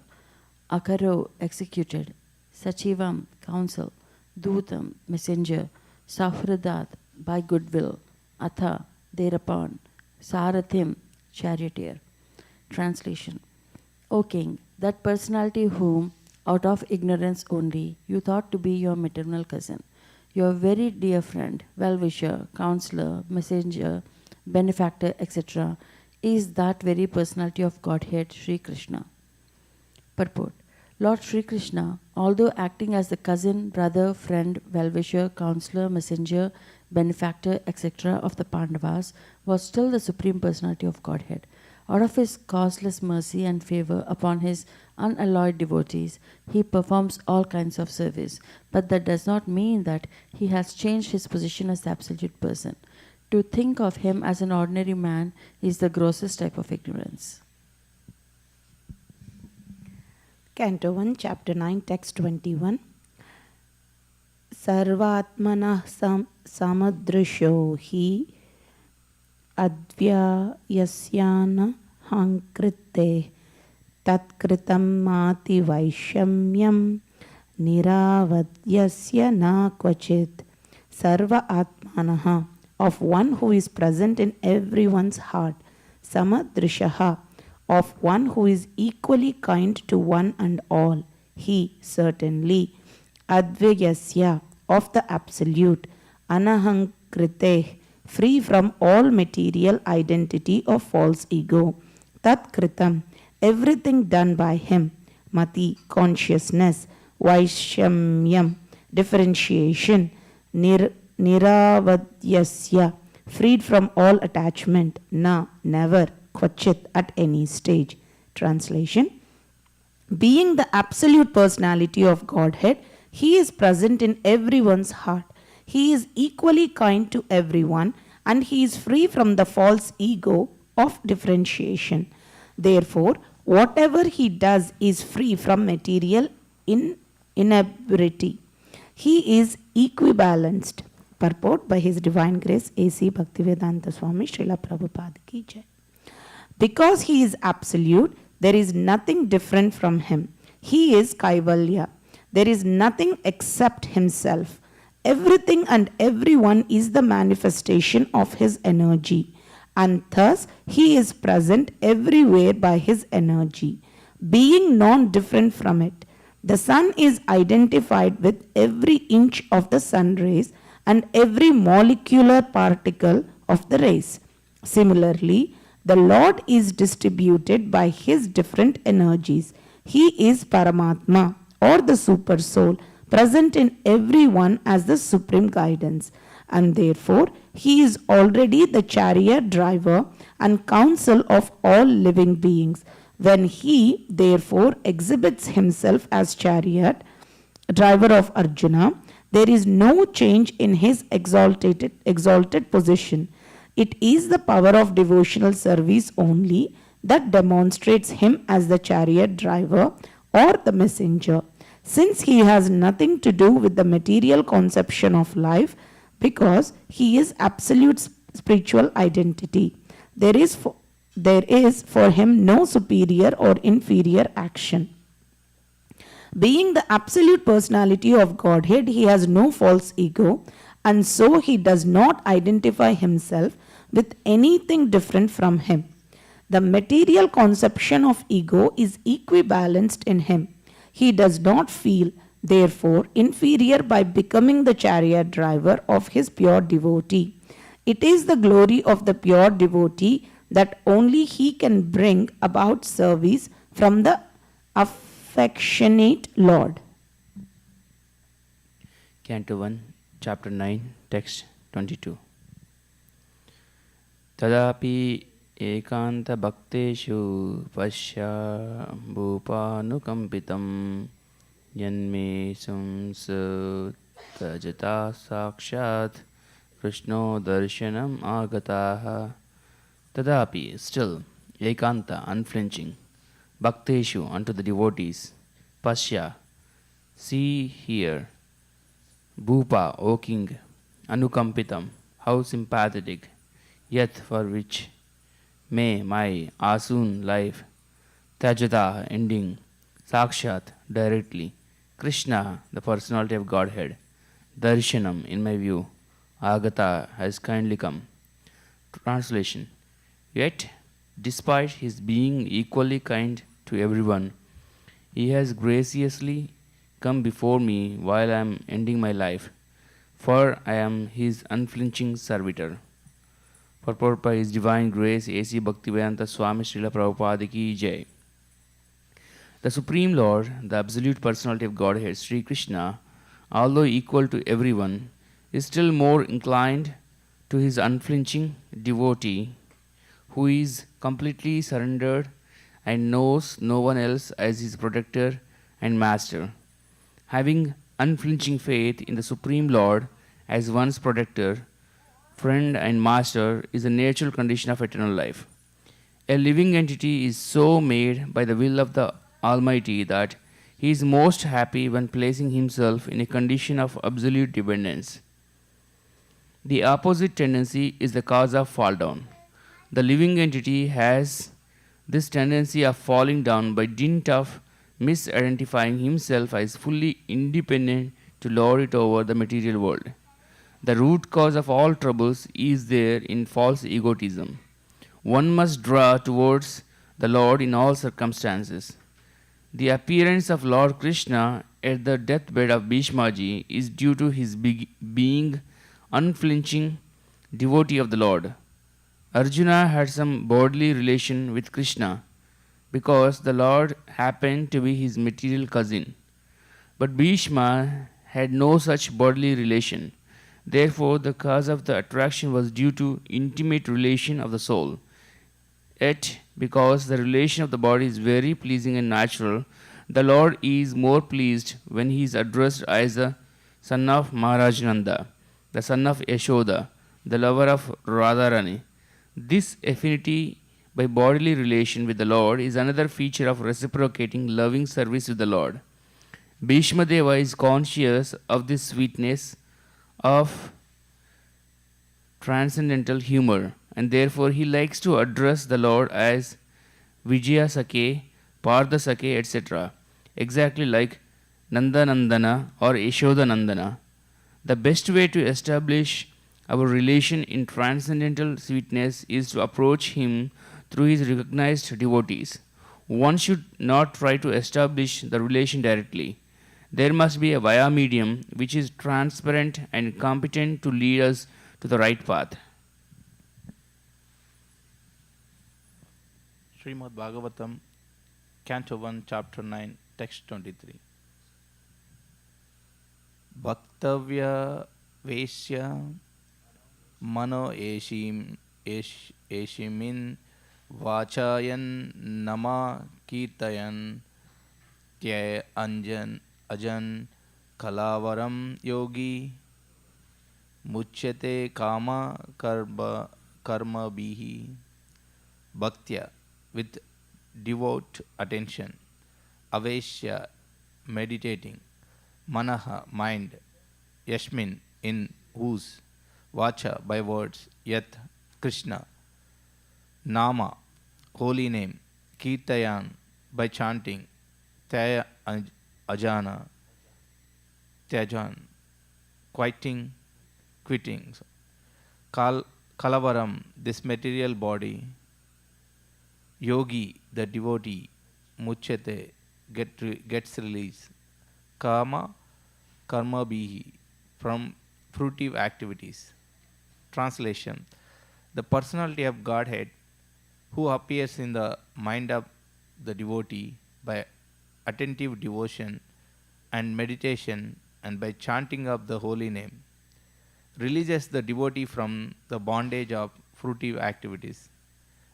Akaro, executed. Sachivam, counsel. Dutam, messenger. Safradat, by goodwill. Atha, thereupon. Sarathim, charioteer. Translation. O king, that personality whom, out of ignorance only, you thought to be your maternal cousin, your very dear friend, well-wisher, counselor, messenger, benefactor, etc., is that very personality of Godhead, Sri Krishna. Purport. Lord Sri Krishna, although acting as the cousin, brother, friend, well-wisher, counselor, messenger, benefactor, etc. of the Pandavas, was still the supreme personality of Godhead. Out of his causeless mercy and favor upon his unalloyed devotees, he performs all kinds of service. But that does not mean that he has changed his position as the absolute person. To think of him as an ordinary man is the grossest type of ignorance. Canto 1, Chapter 9, Text 21. Sarvatmanah samadrisho hi advyayasyana hankrite Tatkritam mati vaishamyam niravadyasya na kvachit. Sarva atmanaha, of one who is present in everyone's heart. Samadrishaha, of one who is equally kind to one and all. He, certainly. Advyasya, of the absolute. Anahankriteh, free from all material identity of false ego. Tatkritam, everything done by him. Mati, consciousness. Vaishamyam, differentiation. Niravadyasya, freed from all attachment. Na, never. Kvachit, at any stage. Translation: being the absolute personality of Godhead, he is present in everyone's heart. He is equally kind to everyone, and he is free from the false ego of differentiation. Therefore, whatever he does is free from material inebriety. He is equibalanced. Purport by His Divine Grace A.C. Bhaktivedanta Swami Srila Prabhupada Ki Jai. Because he is absolute, there is nothing different from him. He is Kaivalya. There is nothing except himself. Everything and everyone is the manifestation of his energy, and thus he is present everywhere by his energy, being non-different from it. The sun is identified with every inch of the sun rays and every molecular particle of the rays. Similarly, the Lord is distributed by his different energies. He is Paramatma, or the Super Soul, present in everyone as the supreme guidance, and therefore he is already the chariot driver and counsel of all living beings. When he therefore exhibits himself as chariot driver of Arjuna, there is no change in his exalted position. It is the power of devotional service only that demonstrates him as the chariot driver or the messenger, since he has nothing to do with the material conception of life, because he is absolute spiritual identity. There is for him no superior or inferior action. Being the absolute personality of Godhead, he has no false ego, and so he does not identify himself with anything different from him. The material conception of ego is equibalanced in him. He does not feel, therefore, inferior by becoming the chariot driver of his pure devotee. It is the glory of the pure devotee that only he can bring about service from the affectionate Lord. Canto 1, Chapter 9, Text 22. Tadapi ekanta bhakteshu pasya bhupanukampitam yanme sumsa tajata sakshat krishno darshanam agataha. Tadapi, still, ekanta, unflinching, bhakteshu, unto the devotees, pasya, see, hear, bhupa, O king, anukampitam, how sympathetic, yet for which may my asoon life, tajata, ending, sakshat, directly, Krishna, the personality of Godhead, darshanam, in my view, agata, has kindly come. Translation: yet, despite his being equally kind to everyone, he has graciously come before me while I am ending my life, for I am his unflinching servitor. Purport by His Divine Grace A.C. Bhaktivedanta Swami Srila Prabhupada Ki Jai. The Supreme Lord, the Absolute Personality of Godhead, Sri Krishna, although equal to everyone, is still more inclined to his unflinching devotee, who is completely surrendered and knows no one else as his protector and master. Having unflinching faith in the Supreme Lord as one's protector, friend and master is a natural condition of eternal life. A living entity is so made by the will of the Almighty that he is most happy when placing himself in a condition of absolute dependence. The opposite tendency is the cause of fall down. The living entity has this tendency of falling down by dint of misidentifying himself as fully independent to lord it over the material world. The root cause of all troubles is there in false egotism. One must draw towards the Lord in all circumstances. The appearance of Lord Krishna at the deathbed of Bhishmaji is due to his being unflinching devotee of the Lord. Arjuna had some bodily relation with Krishna because the Lord happened to be his material cousin. But Bhishma had no such bodily relation. Therefore, the cause of the attraction was due to intimate relation of the soul. Yet, because the relation of the body is very pleasing and natural, the Lord is more pleased when he is addressed as the son of Maharaj Nanda, the son of Yashoda, the lover of Radharani. This affinity by bodily relation with the Lord is another feature of reciprocating loving service with the Lord. Bhishma Deva is conscious of this sweetness of transcendental humor, and therefore he likes to address the Lord as Vijaya Sake, Partha Sake, etc., exactly like Nanda Nandana or Yashoda Nandana. The best way to establish our relation in transcendental sweetness is to approach him through his recognized devotees. One should not try to establish the relation directly. There must be a via medium which is transparent and competent to lead us to the right path. Srimad Bhagavatam, Canto 1, Chapter 9, Text 23. Bhaktavya Vesya Mano Eshimin Vachayan Nama Kirtayan Tya Anjan Ajan Kalavaram Yogi Muchyate Kama Karma Bihi. Bhaktya, with devout attention. Aveshya, meditating. Manaha, mind. Yashmin, in whose. Vacha, by words. Yat, Krishna. Nama, holy name. Kirtayan, by chanting. Tya Ajana, Tyajan, quitting. Kalavaram, this material body. Yogi, the devotee. Muchyate, gets release. Karma bihi, from fruitive activities. Translation: the personality of Godhead who appears in the mind of the devotee by attentive devotion and meditation and by chanting of the holy name releases the devotee from the bondage of fruitive activities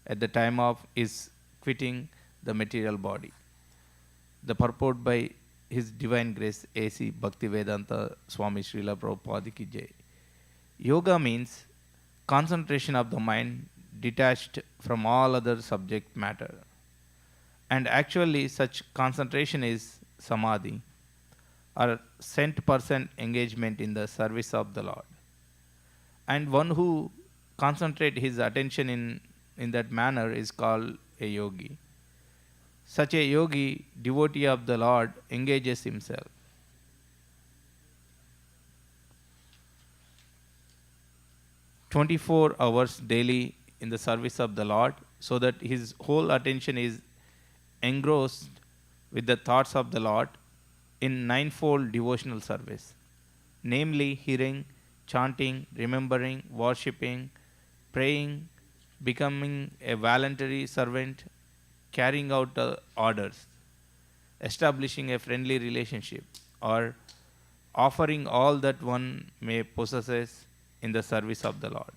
at the time of his quitting the material body. The purport by His Divine Grace A.C. Bhaktivedanta Swami Srila Prabhupada Ki Jai. Yoga means concentration of the mind detached from all other subject matter. And actually such concentration is samadhi, or cent% engagement in the service of the Lord. And one who concentrates his attention in that manner is called a yogi. Such a yogi, devotee of the Lord, engages himself. "24 hours daily in the service of the Lord, so that his whole attention is engrossed with the thoughts of the Lord in ninefold devotional service, namely hearing, chanting, remembering, worshipping, praying, becoming a voluntary servant, carrying out orders, establishing a friendly relationship, or offering all that one may possess in the service of the Lord.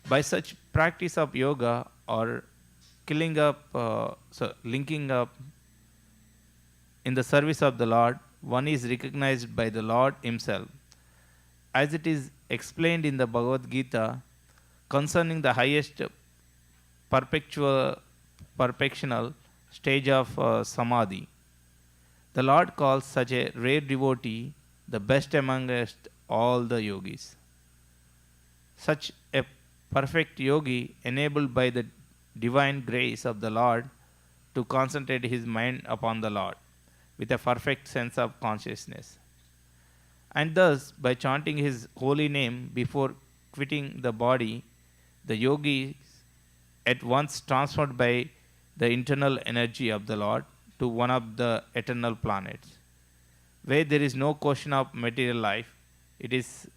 By such practice of yoga or linking up in the service of the Lord, one is recognized by the Lord himself. As it is explained in the Bhagavad Gita concerning the highest perfectional stage of samadhi, the Lord calls such a rare devotee the best amongst all the yogis. Such a perfect yogi, enabled by the divine grace of the Lord to concentrate his mind upon the Lord with a perfect sense of consciousness. And thus, by chanting his holy name before quitting the body, the yogi is at once transferred by the internal energy of the Lord to one of the eternal planets, where there is no question of material life. It is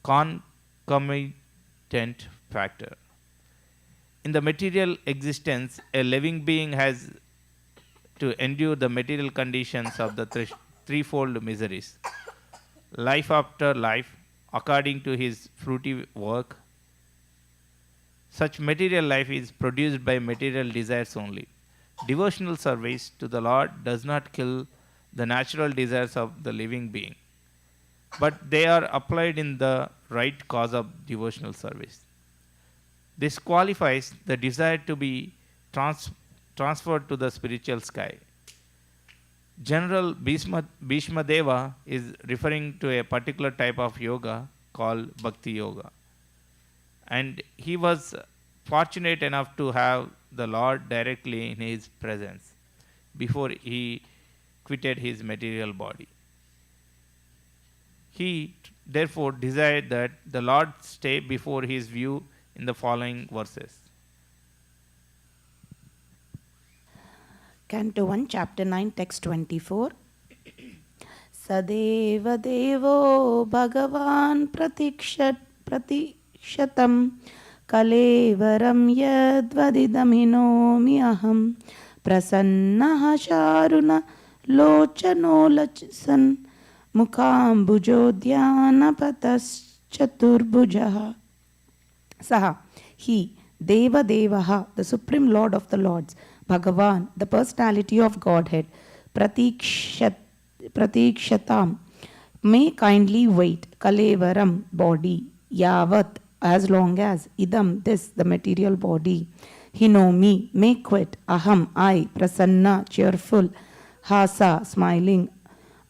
concomitant factor. In the material existence, a living being has to endure the material conditions of the threefold miseries. Life after life, according to his fruity work, such material life is produced by material desires only. Devotional service to the Lord does not kill the natural desires of the living being, but they are applied in the right cause of devotional service. This qualifies the desire to be transferred to the spiritual sky. General Bhishma Deva is referring to a particular type of yoga called Bhakti Yoga. And he was fortunate enough to have the Lord directly in his presence before he quitted his material body. He therefore desired that the Lord stay before his view in the following verses. Canto 1, Chapter 9, Text 24. Sadeva Devo Bhagavan Pratikshyatam Kalevaram Yadvadidaminomi Aham Prasannaha Sharuna Lochano Lachasan Mukambujodhyana Patas Chaturbhujaha. Saha, he, Deva Devaha, the Supreme Lord of the Lords, Bhagavan, the personality of Godhead, Pratikshatam, may kindly wait, Kalevaram, body, Yavat, as long as, Idam, this, the material body, Hinomi, may quit, Aham, I, Prasanna, cheerful, Hasa, smiling,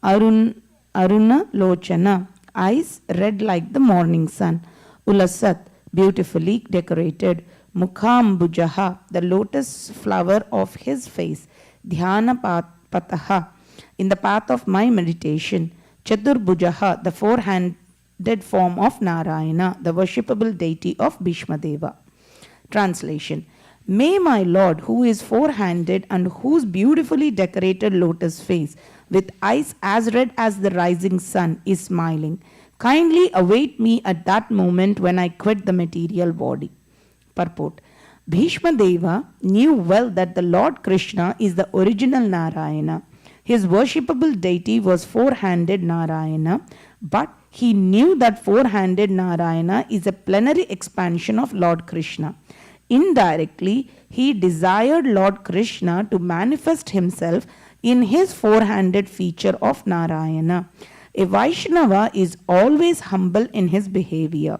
Aruna, Lochana, eyes red like the morning sun, Ulasat, beautifully decorated, Mukhambujaha, the lotus flower of his face, Dhyana Pataha, in the path of my meditation, Chaturbhujaha, the four-handed form of Narayana, the worshipable deity of Bhishmadeva. Translation. May my Lord, who is four-handed and whose beautifully decorated lotus face, with eyes as red as the rising sun, is smiling, kindly await me at that moment when I quit the material body. Purport. Bhishma Deva knew well that the Lord Krishna is the original Narayana. His worshipable deity was four-handed Narayana, but he knew that four-handed Narayana is a plenary expansion of Lord Krishna. Indirectly, he desired Lord Krishna to manifest himself in his four-handed feature of Narayana. A Vaishnava is always humble in his behavior.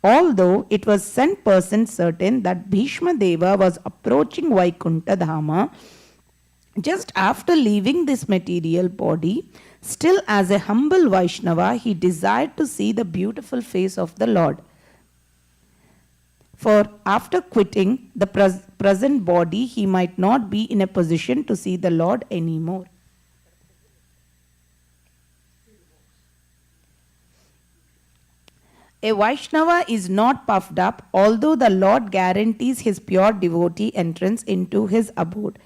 Although it was 100% certain that Bhishma Deva was approaching Vaikuntha Dhama just after leaving this material body, still as a humble Vaishnava, he desired to see the beautiful face of the Lord. For after quitting the present body, he might not be in a position to see the Lord anymore. A Vaishnava is not puffed up, although the Lord guarantees his pure devotee entrance into his abode.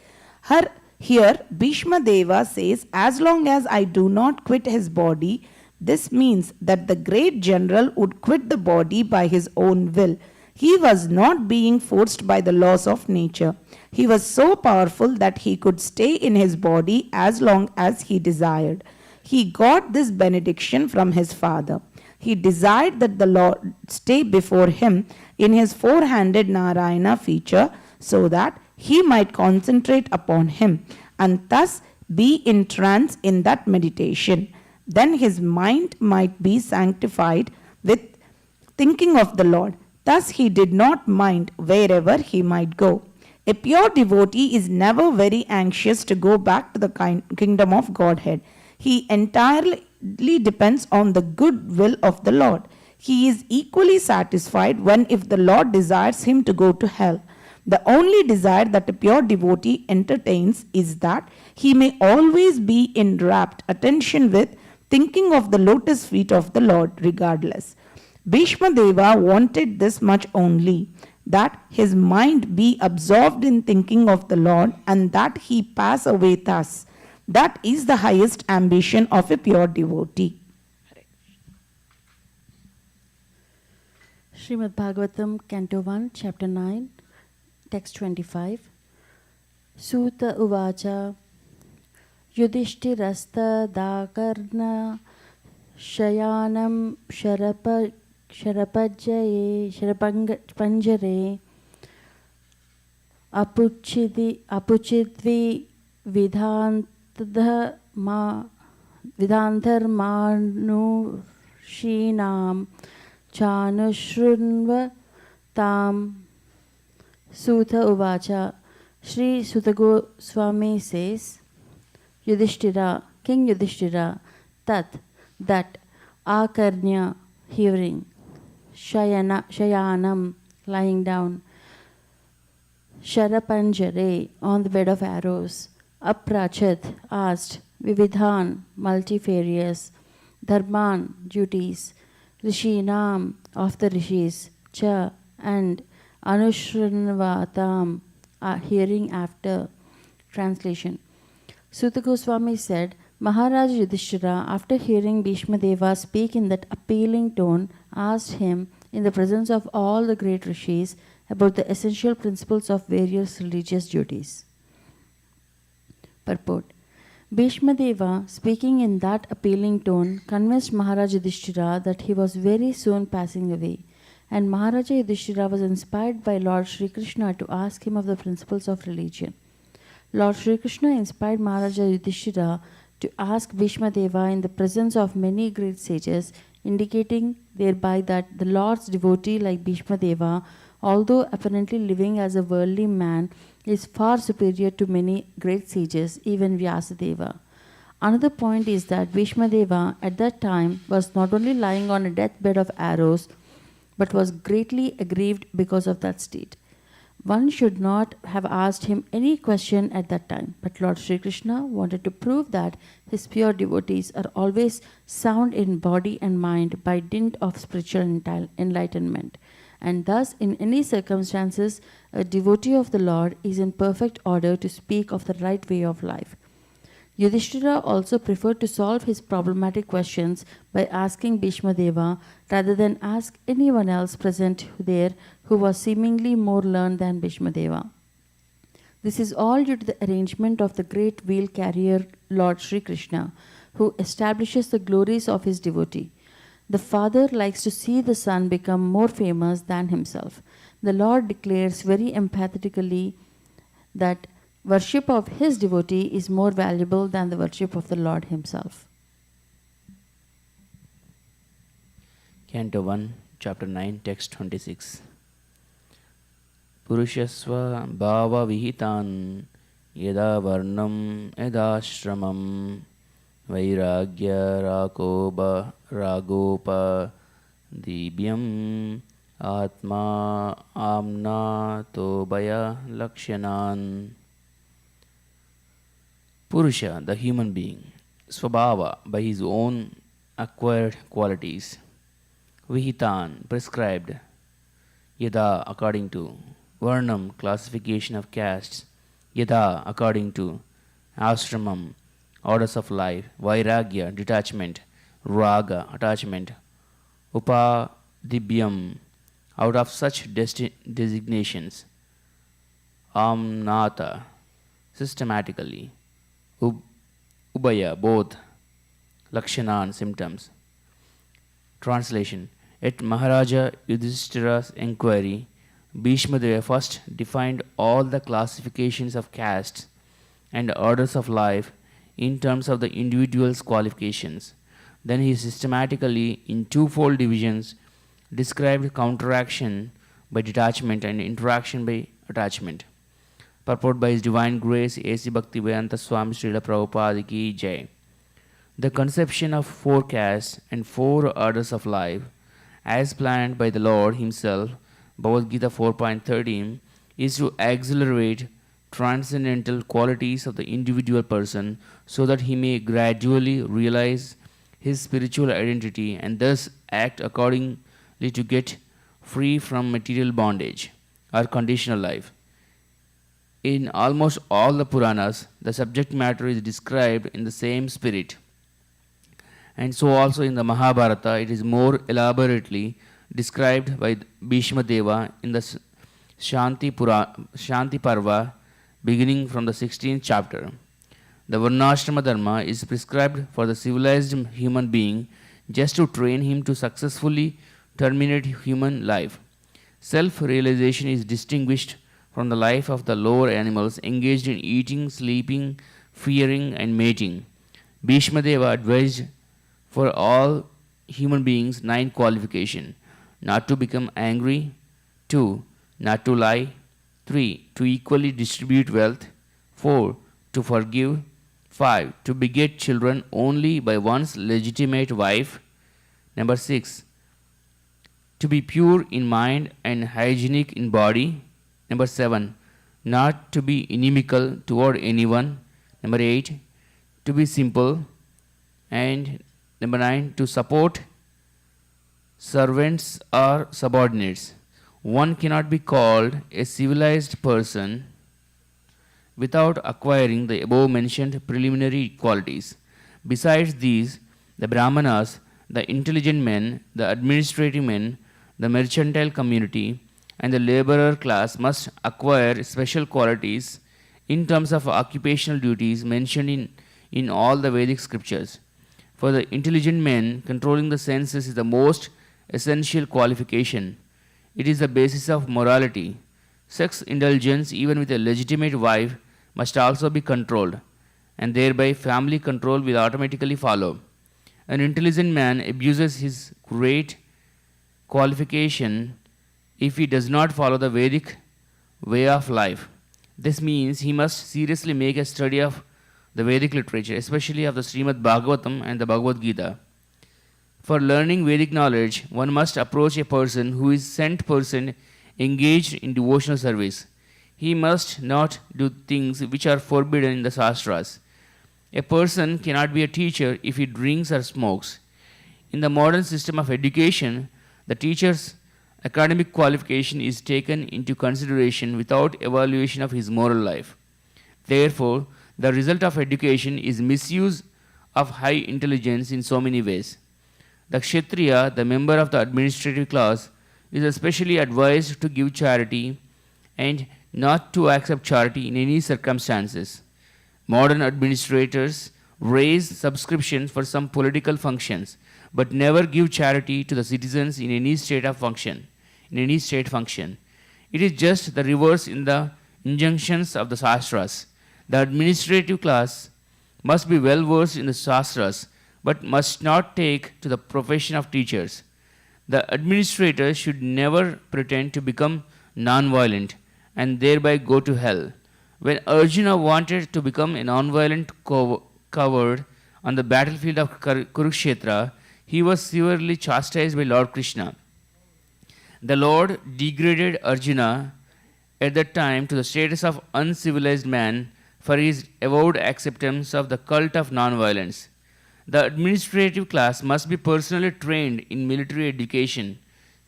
Here, Bhishma Deva says, as long as I do not quit his body, this means that the great general would quit the body by his own will. He was not being forced by the laws of nature. He was so powerful that he could stay in his body as long as he desired. He got this benediction from his father. He desired that the Lord stay before him in his four-handed Narayana feature so that he might concentrate upon him and thus be in trance in that meditation. Then his mind might be sanctified with thinking of the Lord. Thus he did not mind wherever he might go. A pure devotee is never very anxious to go back to the kingdom of Godhead. He entirely depends on the good will of the Lord. He is equally satisfied when if the Lord desires him to go to hell. The only desire that a pure devotee entertains is that he may always be in rapt attention with, thinking of the lotus feet of the Lord regardless. Bhishma Deva wanted this much only, that his mind be absorbed in thinking of the Lord and that he pass away thus. That is the highest ambition of a pure devotee. Srimad Bhagavatam, Canto 1, Chapter 9, Text 25. Suta Uvacha Yudhishthirasta Dakarna Shayanam Sharapanjare Apuchidvi Vidantharmanushinam Chanushrunva Tam Sutha Uvacha. Sri Sutta Goswami says, Yudhishthira, King Yudhishthira, that, Akarnya, hearing, Shayanam, lying down, Sharapanjare, on the bed of arrows, Aprachit, asked, Vividhan, multifarious, Dharman, duties, Rishinam, of the rishis, Cha, and Anushranvatam, hearing after. Translation. Sutta Goswami said, Maharaj Yudhishthira, after hearing Bhishma Deva speak in that appealing tone, asked him, in the presence of all the great rishis, about the essential principles of various religious duties. Purport. Bhishma Deva, speaking in that appealing tone, convinced Maharaj Yudhishthira that he was very soon passing away, and Maharaja Yudhishthira was inspired by Lord Sri Krishna to ask him of the principles of religion. Lord Sri Krishna inspired Maharaja Yudhishthira to ask Bhishma Deva in the presence of many great sages, indicating thereby that the Lord's devotee like Bhishma Deva, although apparently living as a worldly man, is far superior to many great sages, even Vyasadeva. Another point is that Bhishma Deva at that time was not only lying on a deathbed of arrows, but was greatly aggrieved because of that state. One should not have asked him any question at that time, but Lord Sri Krishna wanted to prove that his pure devotees are always sound in body and mind by dint of spiritual enlightenment. And thus, in any circumstances, a devotee of the Lord is in perfect order to speak of the right way of life. Yudhishthira also preferred to solve his problematic questions by asking Bhishma Deva rather than ask anyone else present there who was seemingly more learned than Bhishma Deva. This is all due to the arrangement of the great wheel carrier Lord Sri Krishna, who establishes the glories of his devotee. The father likes to see the son become more famous than himself. The Lord declares very emphatically that worship of his devotee is more valuable than the worship of the Lord himself. Canto 1, Chapter 9, Text 26. Purushasva bhava vihitan yada varnam yadashramam vairagya ragopa dibyam atma amna tobaya lakshanan. Purusha, the human being, Swabhava, by his own acquired qualities, Vihitan, prescribed, Yada, according to, Varnam, classification of castes, Yada, according to, Ashramam, orders of life, Vairagya, detachment, Raga, attachment, Upadibhyam, out of such designations, Amnata, systematically, Ubaya, both, Lakshanan, symptoms. Translation. At Maharaja Yudhishthira's inquiry, Bhishma Deva first defined all the classifications of castes and orders of life in terms of the individual's qualifications. Then he systematically, in twofold divisions, described counteraction by detachment and interaction by attachment. Purport by His Divine Grace, A.C. Bhaktivedanta Swami Srila Prabhupada Ki Jai. The conception of 4 castes and 4 orders of life, as planned by the Lord Himself, Bhagavad Gita 4.13, is to accelerate transcendental qualities of the individual person so that he may gradually realize his spiritual identity and thus act accordingly to get free from material bondage or conditional life. In almost all the Puranas, the subject matter is described in the same spirit. And so also in the Mahabharata, it is more elaborately described by Bhishma Deva in the Shanti Parva, beginning from the 16th chapter. The Varnashrama Dharma is prescribed for the civilized human being just to train him to successfully terminate human life. Self-realization is distinguished from the life of the lower animals engaged in eating, sleeping, fearing, and mating. Bhishma Deva advised for all human beings 9 qualifications: not to become angry, 2. Not to lie, 3. To equally distribute wealth, 4. To forgive, 5. To beget children only by one's legitimate wife, number 6. To be pure in mind and hygienic in body, number 7. Not to be inimical toward anyone, number 8. To be simple, and number 9. To support servants or subordinates. One cannot be called a civilized person without acquiring the above mentioned preliminary qualities. Besides these, the Brahmanas, the intelligent men, the administrative men, the mercantile community, and the laborer class must acquire special qualities in terms of occupational duties mentioned in all the Vedic scriptures. For the intelligent men, controlling the senses is the most essential qualification. It is the basis of morality. Sex indulgence, even with a legitimate wife, must also be controlled, and thereby family control will automatically follow. An intelligent man abuses his great qualification if he does not follow the Vedic way of life. This means he must seriously make a study of the Vedic literature, especially of the Srimad Bhagavatam and the Bhagavad Gita. For learning Vedic knowledge, one must approach a person who is sent person engaged in devotional service. He must not do things which are forbidden in the Shastras. A person cannot be a teacher if he drinks or smokes. In the modern system of education, the teacher's academic qualification is taken into consideration without evaluation of his moral life. Therefore, the result of education is misuse of high intelligence in so many ways. The Kshatriya, the member of the administrative class, is especially advised to give charity and not to accept charity in any circumstances. Modern administrators raise subscriptions for some political functions, but never give charity to the citizens in any state function. It is just the reverse in the injunctions of the Shastras. The administrative class must be well versed in the Shastras, but must not take to the profession of teachers. The administrator should never pretend to become non-violent and thereby go to hell. When Arjuna wanted to become a non-violent coward on the battlefield of Kurukshetra, he was severely chastised by Lord Krishna. The Lord degraded Arjuna at that time to the status of uncivilized man for his avowed acceptance of the cult of non-violence. The administrative class must be personally trained in military education.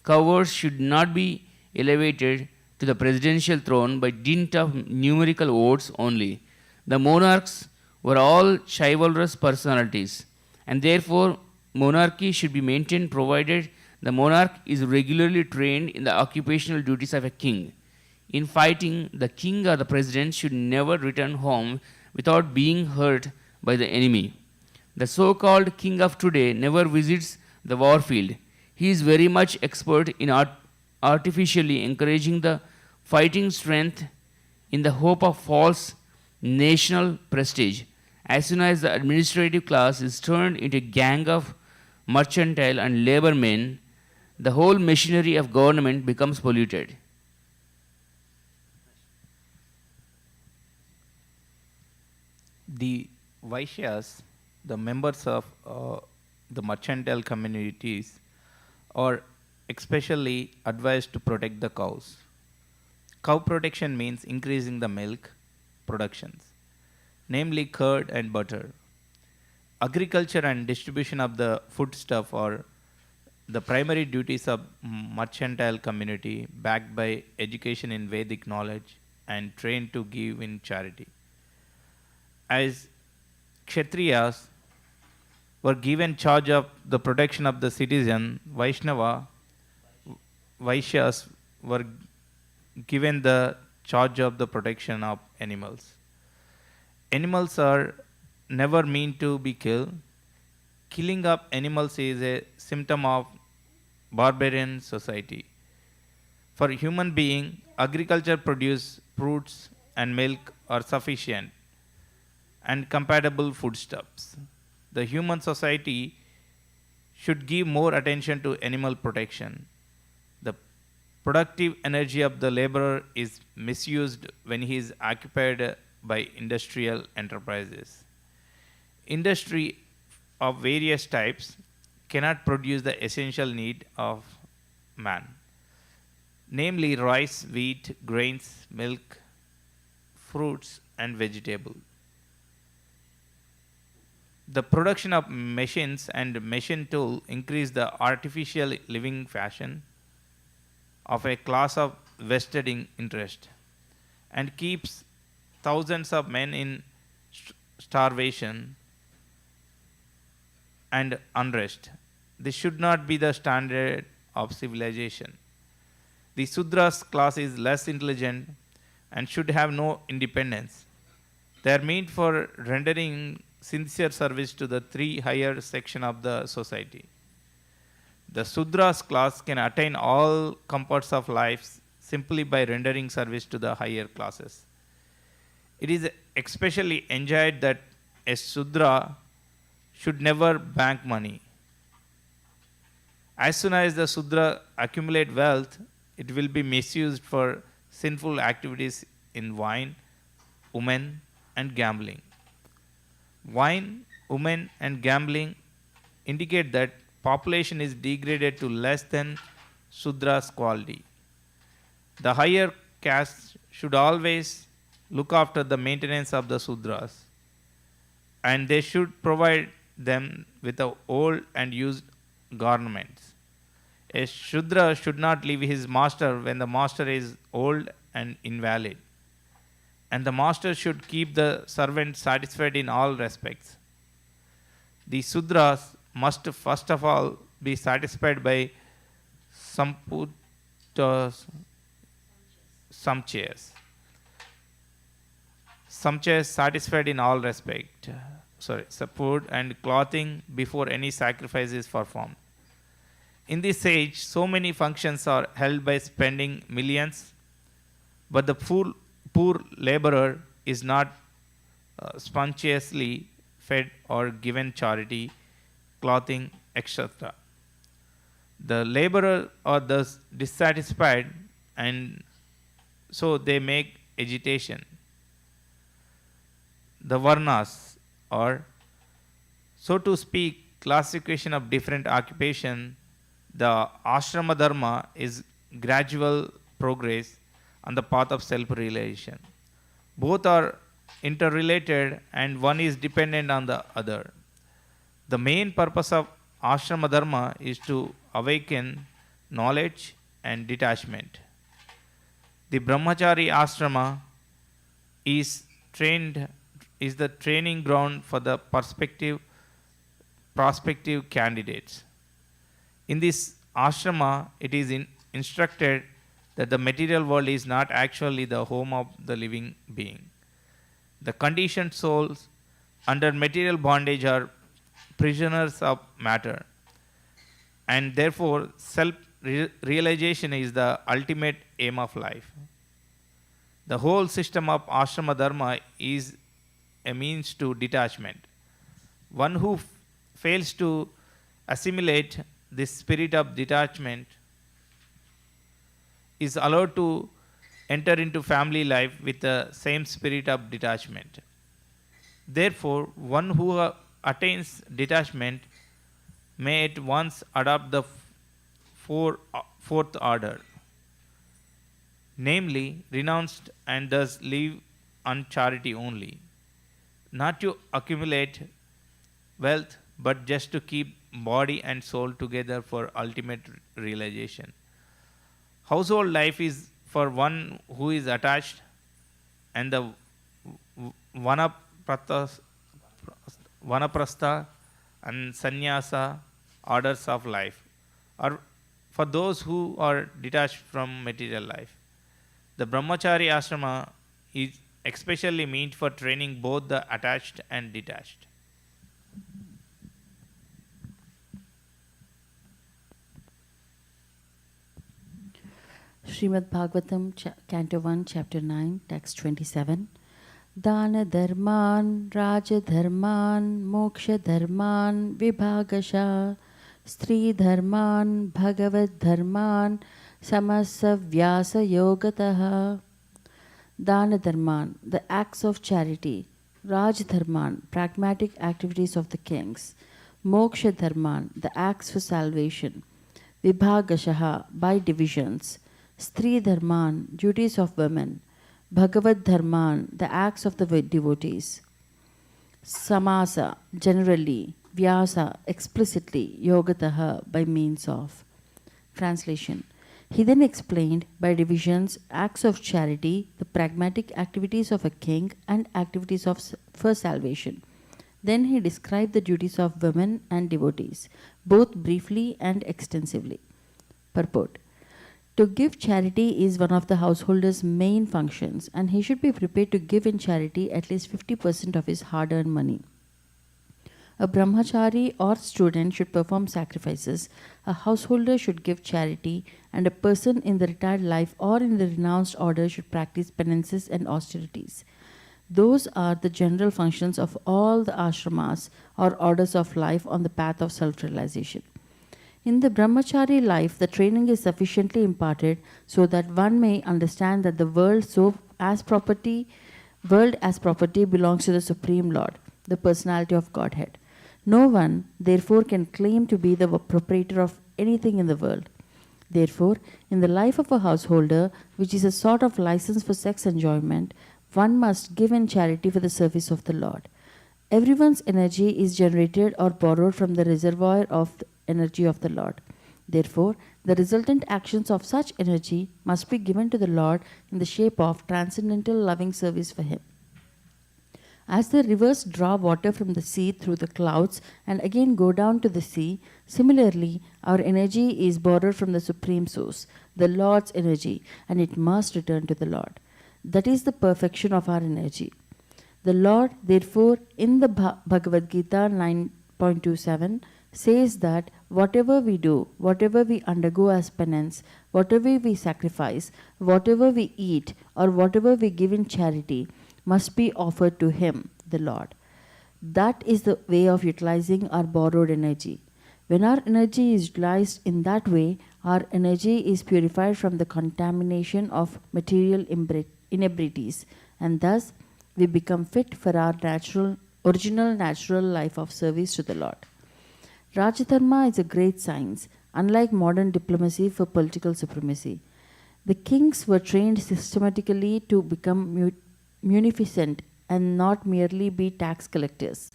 Cowards should not be elevated to the presidential throne by dint of numerical votes only. The monarchs were all chivalrous personalities, and therefore monarchy should be maintained provided the monarch is regularly trained in the occupational duties of a king. In fighting, the king or the president should never return home without being hurt by the enemy. The so-called king of today never visits the war field. He is very much expert in artificially encouraging the fighting strength in the hope of false national prestige. As soon as the administrative class is turned into a gang of mercantile and labor men, the whole machinery of government becomes polluted. The Vaishyas, the members of the mercantile communities, are especially advised to protect the cows. Cow protection means increasing the milk productions, namely curd and butter. Agriculture and distribution of the foodstuff are the primary duties of mercantile community backed by education in Vedic knowledge and trained to give in charity. As Kshatriyas were given charge of the protection of the citizen, Vaishyas were given the charge of the protection of animals. Animals are never meant to be killed. Killing of animals is a symptom of barbarian society. For human being, agriculture produce fruits and milk are sufficient and compatible foodstuffs. The human society should give more attention to animal protection. The productive energy of the laborer is misused when he is occupied by industrial enterprises. Industry of various types cannot produce the essential need of man, namely rice, wheat, grains, milk, fruits, and vegetables. The production of machines and machine tool increase the artificial living fashion of a class of vested interest and keeps thousands of men in starvation and unrest. This should not be the standard of civilization. The Sudras class is less intelligent and should have no independence. They are meant for rendering sincere service to the three higher section of the society. The Sudras class can attain all comforts of life simply by rendering service to the higher classes. It is especially enjoyed that a Sudra should never bank money. As soon as the Sudra accumulate wealth, it will be misused for sinful activities in wine, women, and gambling. Wine, women, and gambling indicate that population is degraded to less than Sudra's quality. The higher caste should always look after the maintenance of the Sudras, and they should provide them with the old and used garments. A Shudra should not leave his master when the master is old and invalid, and the master should keep the servant satisfied in all respects. The Sudras must first of all be satisfied by samputas, sumptuous. Sumptuous, satisfied in all respect. Food and clothing before any sacrifice is performed. In this age, so many functions are held by spending millions, but the poor laborer is not spontaneously fed or given charity, clothing, etc. The laborer are thus dissatisfied, and so they make agitation. The varnas, or so to speak, classification of different occupation, the ashrama dharma is gradual progress on the path of self-realization. Both are interrelated and one is dependent on the other. The main purpose of ashrama dharma is to awaken knowledge and detachment. The brahmachari ashrama is the training ground for the prospective candidates. In this ashrama, it is instructed that the material world is not actually the home of the living being. The conditioned souls under material bondage are prisoners of matter, and therefore self-realization is the ultimate aim of life. The whole system of ashrama dharma is a means to detachment. One who fails to assimilate this spirit of detachment is allowed to enter into family life with the same spirit of detachment. Therefore, one who attains detachment may at once adopt the fourth order. namely, renounced and thus live on charity only, not to accumulate wealth, but just to keep body and soul together for ultimate realization. Household life is for one who is attached, and the vanaprastha vanaprastha and sannyasa orders of life are for those who are detached from material life. The brahmachari ashrama is especially meant for training both the attached and detached. Srimad Bhagavatam, Canto 1, Chapter 9, Text 27. Dana dharman, raja dharman, moksha dharman, vibhagasha, stri dharman, bhagavad dharman, samasa vyasa yogataha. Dana dharman, the acts of charity. Raj dharman, pragmatic activities of the kings. Moksha dharman, the acts for salvation. Vibhagashaha, by divisions. Stri dharman, duties of women. Bhagavad dharman, the acts of the devotees. Samasa, generally. Vyasa, explicitly. Yogataha, by means of. Translation. He then explained by divisions acts of charity, the pragmatic activities of a king, and activities for salvation. Then he described the duties of women and devotees, both briefly and extensively. Purport. To give charity is one of the householder's main functions, and he should be prepared to give in charity at least 50% of his hard-earned money. A brahmachari or student should perform sacrifices, a householder should give charity, and a person in the retired life or in the renounced order should practice penances and austerities. Those are the general functions of all the ashramas or orders of life on the path of self-realization. In the brahmachari life, the training is sufficiently imparted so that one may understand that the world as property belongs to the Supreme Lord, the personality of Godhead. No one, therefore, can claim to be the proprietor of anything in the world. Therefore, in the life of a householder, which is a sort of license for sex enjoyment, one must give in charity for the service of the Lord. Everyone's energy is generated or borrowed from the reservoir of the energy of the Lord. Therefore, the resultant actions of such energy must be given to the Lord in the shape of transcendental loving service for Him. As the rivers draw water from the sea through the clouds and again go down to the sea, similarly, our energy is borrowed from the Supreme Source, the Lord's energy, and it must return to the Lord. That is the perfection of our energy. The Lord, therefore, in the Bhagavad Gita 9.27, says that whatever we do, whatever we undergo as penance, whatever we sacrifice, whatever we eat, or whatever we give in charity, must be offered to Him, the Lord. That is the way of utilizing our borrowed energy. When our energy is utilized in that way, our energy is purified from the contamination of material inebrities, and thus we become fit for our original natural life of service to the Lord. Rajadharma is a great science, unlike modern diplomacy for political supremacy. The kings were trained systematically to become munificent and not merely be tax collectors.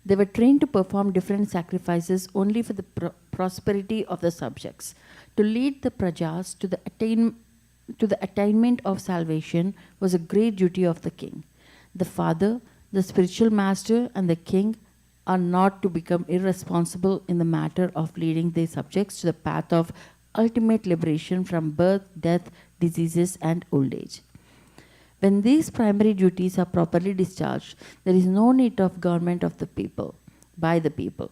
They were trained to perform different sacrifices only for the prosperity of the subjects. To lead the prajas to the attainment of salvation was a great duty of the king. The father, the spiritual master, and the king are not to become irresponsible in the matter of leading their subjects to the path of ultimate liberation from birth, death, diseases, and old age. When these primary duties are properly discharged, there is no need of government of the people, by the people.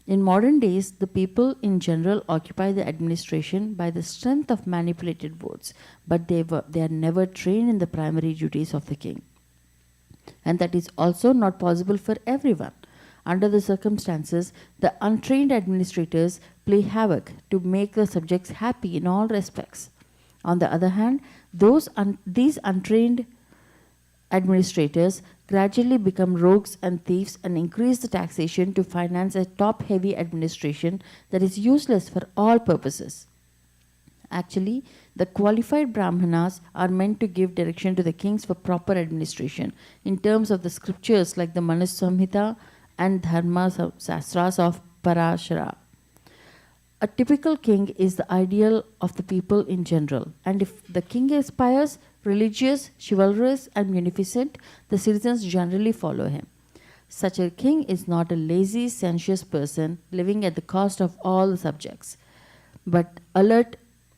In modern days, the people in general occupy the administration by the strength of manipulated votes, but they are never trained in the primary duties of the king. And that is also not possible for everyone. Under the circumstances, the untrained administrators play havoc to make the subjects happy in all respects. On the other hand, these untrained administrators gradually become rogues and thieves and increase the taxation to finance a top-heavy administration that is useless for all purposes. Actually, the qualified Brahmanas are meant to give direction to the kings for proper administration in terms of the scriptures like the Manusamhita and Dharma Sastras of Parashara. A typical king is the ideal of the people in general, and if the king is pious, religious, chivalrous, and munificent, the citizens generally follow him. Such a king is not a lazy, sensuous person living at the cost of all the subjects, but alert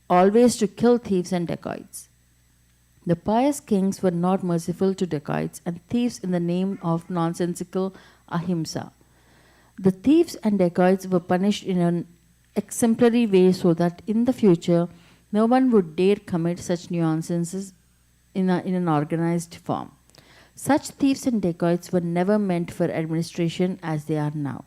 always to kill thieves and dacoits. The pious kings were not merciful to dacoits and thieves in the name of nonsensical ahimsa. The thieves and dacoits were punished in an exemplary way so that in the future no one would dare commit such nonsenses in an organized form. Such thieves and dacoits were never meant for administration as they are now.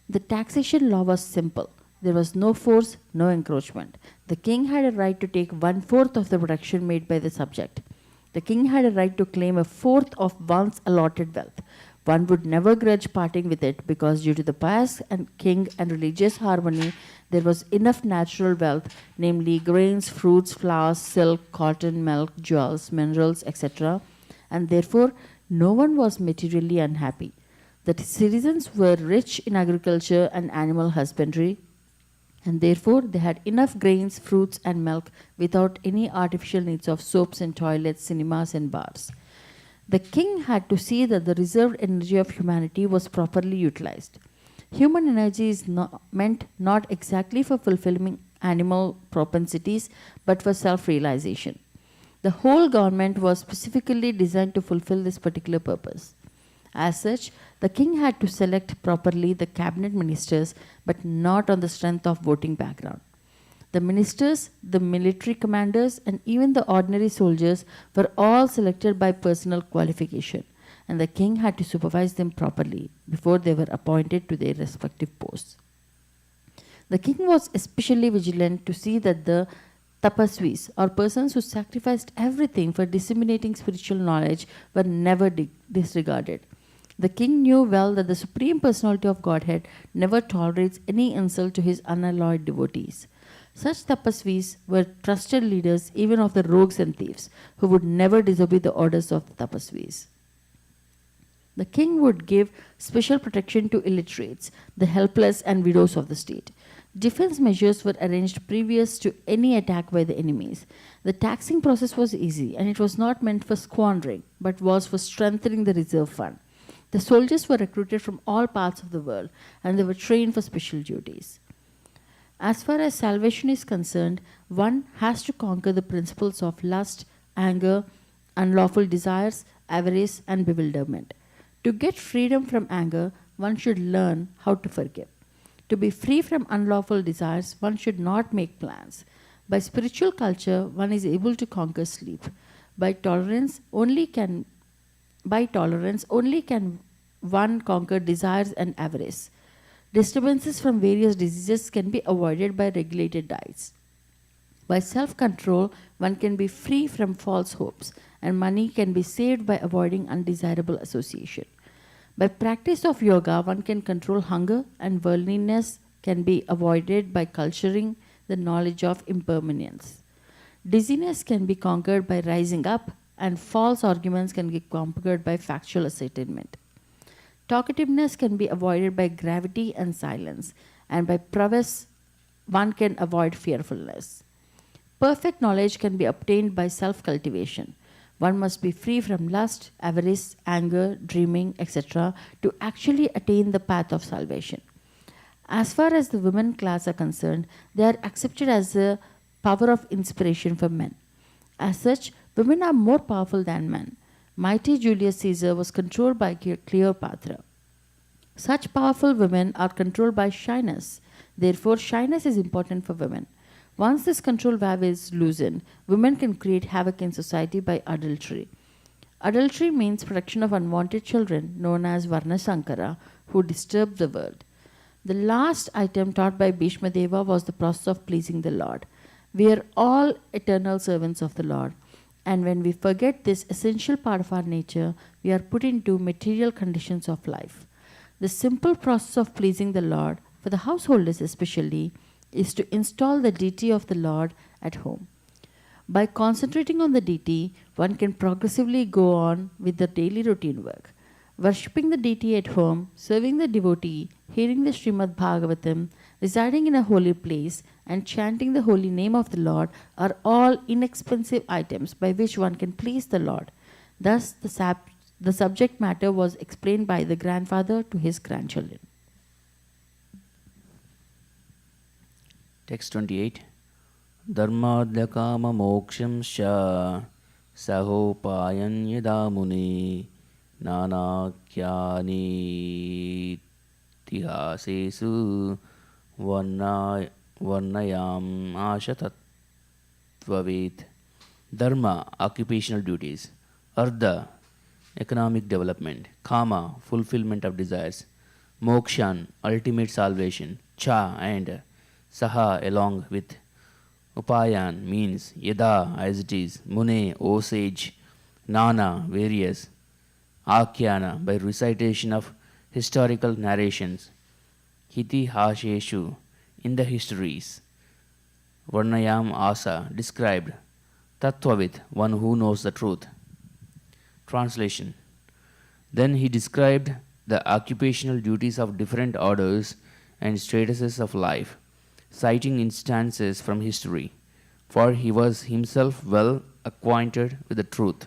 The taxation law was simple. There was no force, no encroachment. The king had a right to take 1/4 of the production made by the subject. The king had a right to claim 1/4 of one's allotted wealth. One would never grudge parting with it because due to the pious and king and religious harmony, there was enough natural wealth, namely grains, fruits, flowers, silk, cotton, milk, jewels, minerals, etc. And therefore, no one was materially unhappy. The citizens were rich in agriculture and animal husbandry, and therefore they had enough grains, fruits, and milk without any artificial needs of soaps and toilets, cinemas, and bars. The king had to see that the reserved energy of humanity was properly utilized. Human energy is meant not exactly for fulfilling animal propensities, but for self-realization. The whole government was specifically designed to fulfill this particular purpose. As such, the king had to select properly the cabinet ministers, but not on the strength of voting background. The ministers, the military commanders, and even the ordinary soldiers were all selected by personal qualification, and the king had to supervise them properly before they were appointed to their respective posts. The king was especially vigilant to see that the tapasvis, or persons who sacrificed everything for disseminating spiritual knowledge, were never disregarded. The king knew well that the Supreme Personality of Godhead never tolerates any insult to his unalloyed devotees. Such tapasvis were trusted leaders even of the rogues and thieves, who would never disobey the orders of the tapasvis. The king would give special protection to illiterates, the helpless and widows of the state. Defense measures were arranged previous to any attack by the enemies. The taxing process was easy, and it was not meant for squandering, but was for strengthening the reserve fund. The soldiers were recruited from all parts of the world, and they were trained for special duties. As far as salvation is concerned, one has to conquer the principles of lust, anger, unlawful desires, avarice, and bewilderment. To get freedom from anger, one should learn how to forgive. To be free from unlawful desires, one should not make plans. By spiritual culture, one is able to conquer sleep. By tolerance only can one conquer desires and avarice. Disturbances from various diseases can be avoided by regulated diets. By self-control, one can be free from false hopes, and money can be saved by avoiding undesirable association. By practice of yoga, one can control hunger, and worldliness can be avoided by culturing the knowledge of impermanence. Dizziness can be conquered by rising up, and false arguments can be conquered by factual ascertainment. Talkativeness can be avoided by gravity and silence, and by prowess, one can avoid fearfulness. Perfect knowledge can be obtained by self-cultivation. One must be free from lust, avarice, anger, dreaming, etc. to actually attain the path of salvation. As far as the women class are concerned, they are accepted as a power of inspiration for men. As such, women are more powerful than men. Mighty Julius Caesar was controlled by Cleopatra. Such powerful women are controlled by shyness. Therefore, shyness is important for women. Once this control valve is loosened, women can create havoc in society by adultery. Adultery means production of unwanted children, known as Varna Sankara, who disturb the world. The last item taught by Bhishma Deva was the process of pleasing the Lord. We are all eternal servants of the Lord. And when we forget this essential part of our nature, we are put into material conditions of life. The simple process of pleasing the Lord, for the householders especially, is to install the deity of the Lord at home. By concentrating on the deity, one can progressively go on with the daily routine work. Worshipping the deity at home, serving the devotee, hearing the Srimad Bhagavatam, residing in a holy place, and chanting the holy name of the Lord are all inexpensive items by which one can please the Lord. Thus, the subject matter was explained by the grandfather to his grandchildren. Text 28. Dharmadhyakama moksham sha sahopayan yadamuni nanakyani tihasesu varnayam ashatatvavet. Dharma, occupational duties. Artha, economic development. Kama, fulfillment of desires. Mokshan, ultimate salvation. Cha and Saha, along with. Upayan means yada, as it is. Mune, O sage. Nana, various. Akyana, by recitation of historical narrations. Hiti hasheshu, in the histories. Varnayam asa, described. Tattvavit, one who knows the truth. Translation. Then he described the occupational duties of different orders and statuses of life, citing instances from history, for he was himself well acquainted with the truth.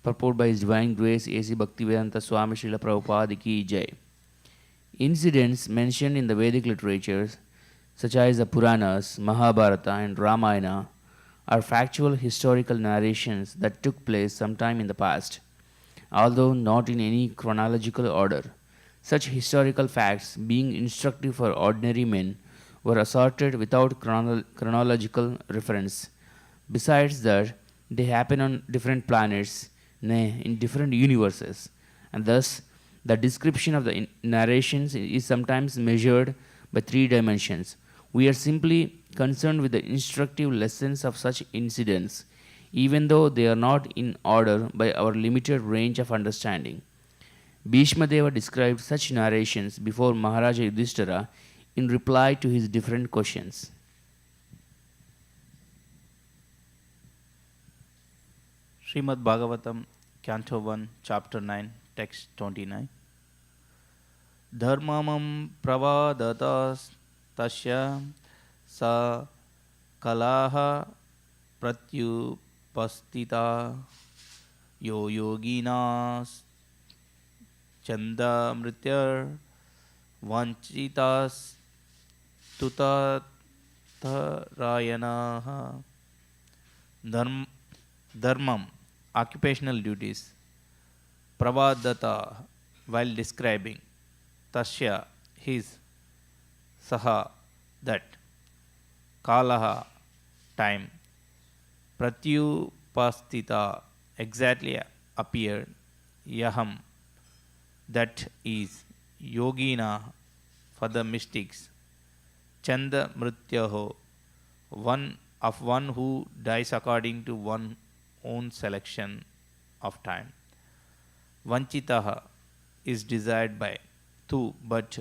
Purport by His Divine Grace A.C. Bhaktivedanta Swami Srila Prabhupada Ki Jai. Incidents mentioned in the Vedic literatures, such as the Puranas, Mahabharata, and Ramayana, are factual historical narrations that took place sometime in the past, although not in any chronological order. Such historical facts, being instructive for ordinary men, were asserted without chronological reference. Besides that, they happen on different planets, nay, in different universes, and thus the description of the narrations is sometimes measured by 3 dimensions. We are simply concerned with the instructive lessons of such incidents, even though they are not in order by our limited range of understanding. Bhishma Deva described such narrations before Maharaja Yudhishthira in reply to his different questions. Srimad Bhagavatam, Canto 1, Chapter 9, Text 29. Dharmamam pravadatas tasya sa kalaha pratyupastita yo yoginas chanda mrityar vanchitas tutatharayanaha. Dharmam, occupational duties. Pravadata, while describing. Tasya, his. Saha, that. Kalaha, time. Pratyupastita, exactly appeared. Yaham, that is. Yogina, for the mystics. Chanda mrityaho, one who dies according to one's own selection of time. Vanchitaha is desired by. Tu, but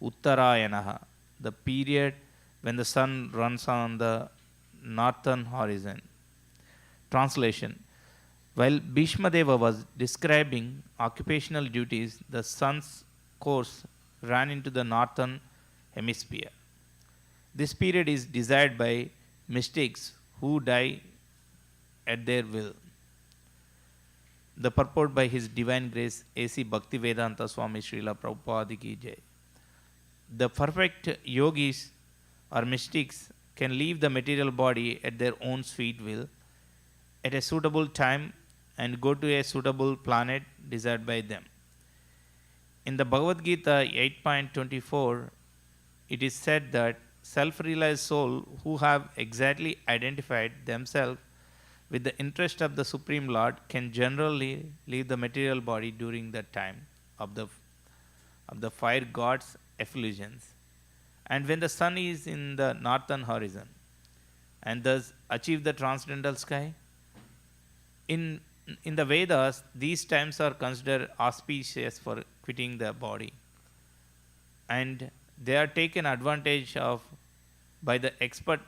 Uttarayanaha, the period when the sun runs on the northern horizon. Translation. While Bhishmadeva was describing occupational duties, the sun's course ran into the northern hemisphere. This period is desired by mystics who die at their will. The purport by His Divine Grace A.C. Bhaktivedanta Swami Srila Prabhupada Ki Jai. The perfect yogis or mystics can leave the material body at their own sweet will at a suitable time and go to a suitable planet desired by them. In the Bhagavad Gita 8.24, it is said that self-realized souls who have exactly identified themselves with the interest of the Supreme Lord can generally leave the material body during the time of the fire god's effulgence, and when the sun is in the northern horizon, and thus achieve the transcendental sky. In the Vedas, these times are considered auspicious for quitting the body, and they are taken advantage of by the expert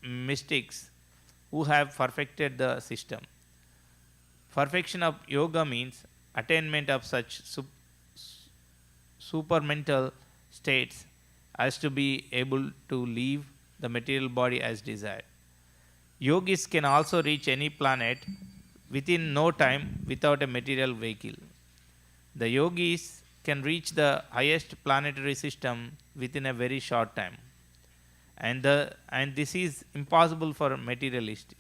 mystics who have perfected the system. Perfection of yoga means attainment of such supermental states as to be able to leave the material body as desired. Yogis can also reach any planet within no time without a material vehicle. The yogis can reach the highest planetary system within a very short time. And this is impossible for a materialist.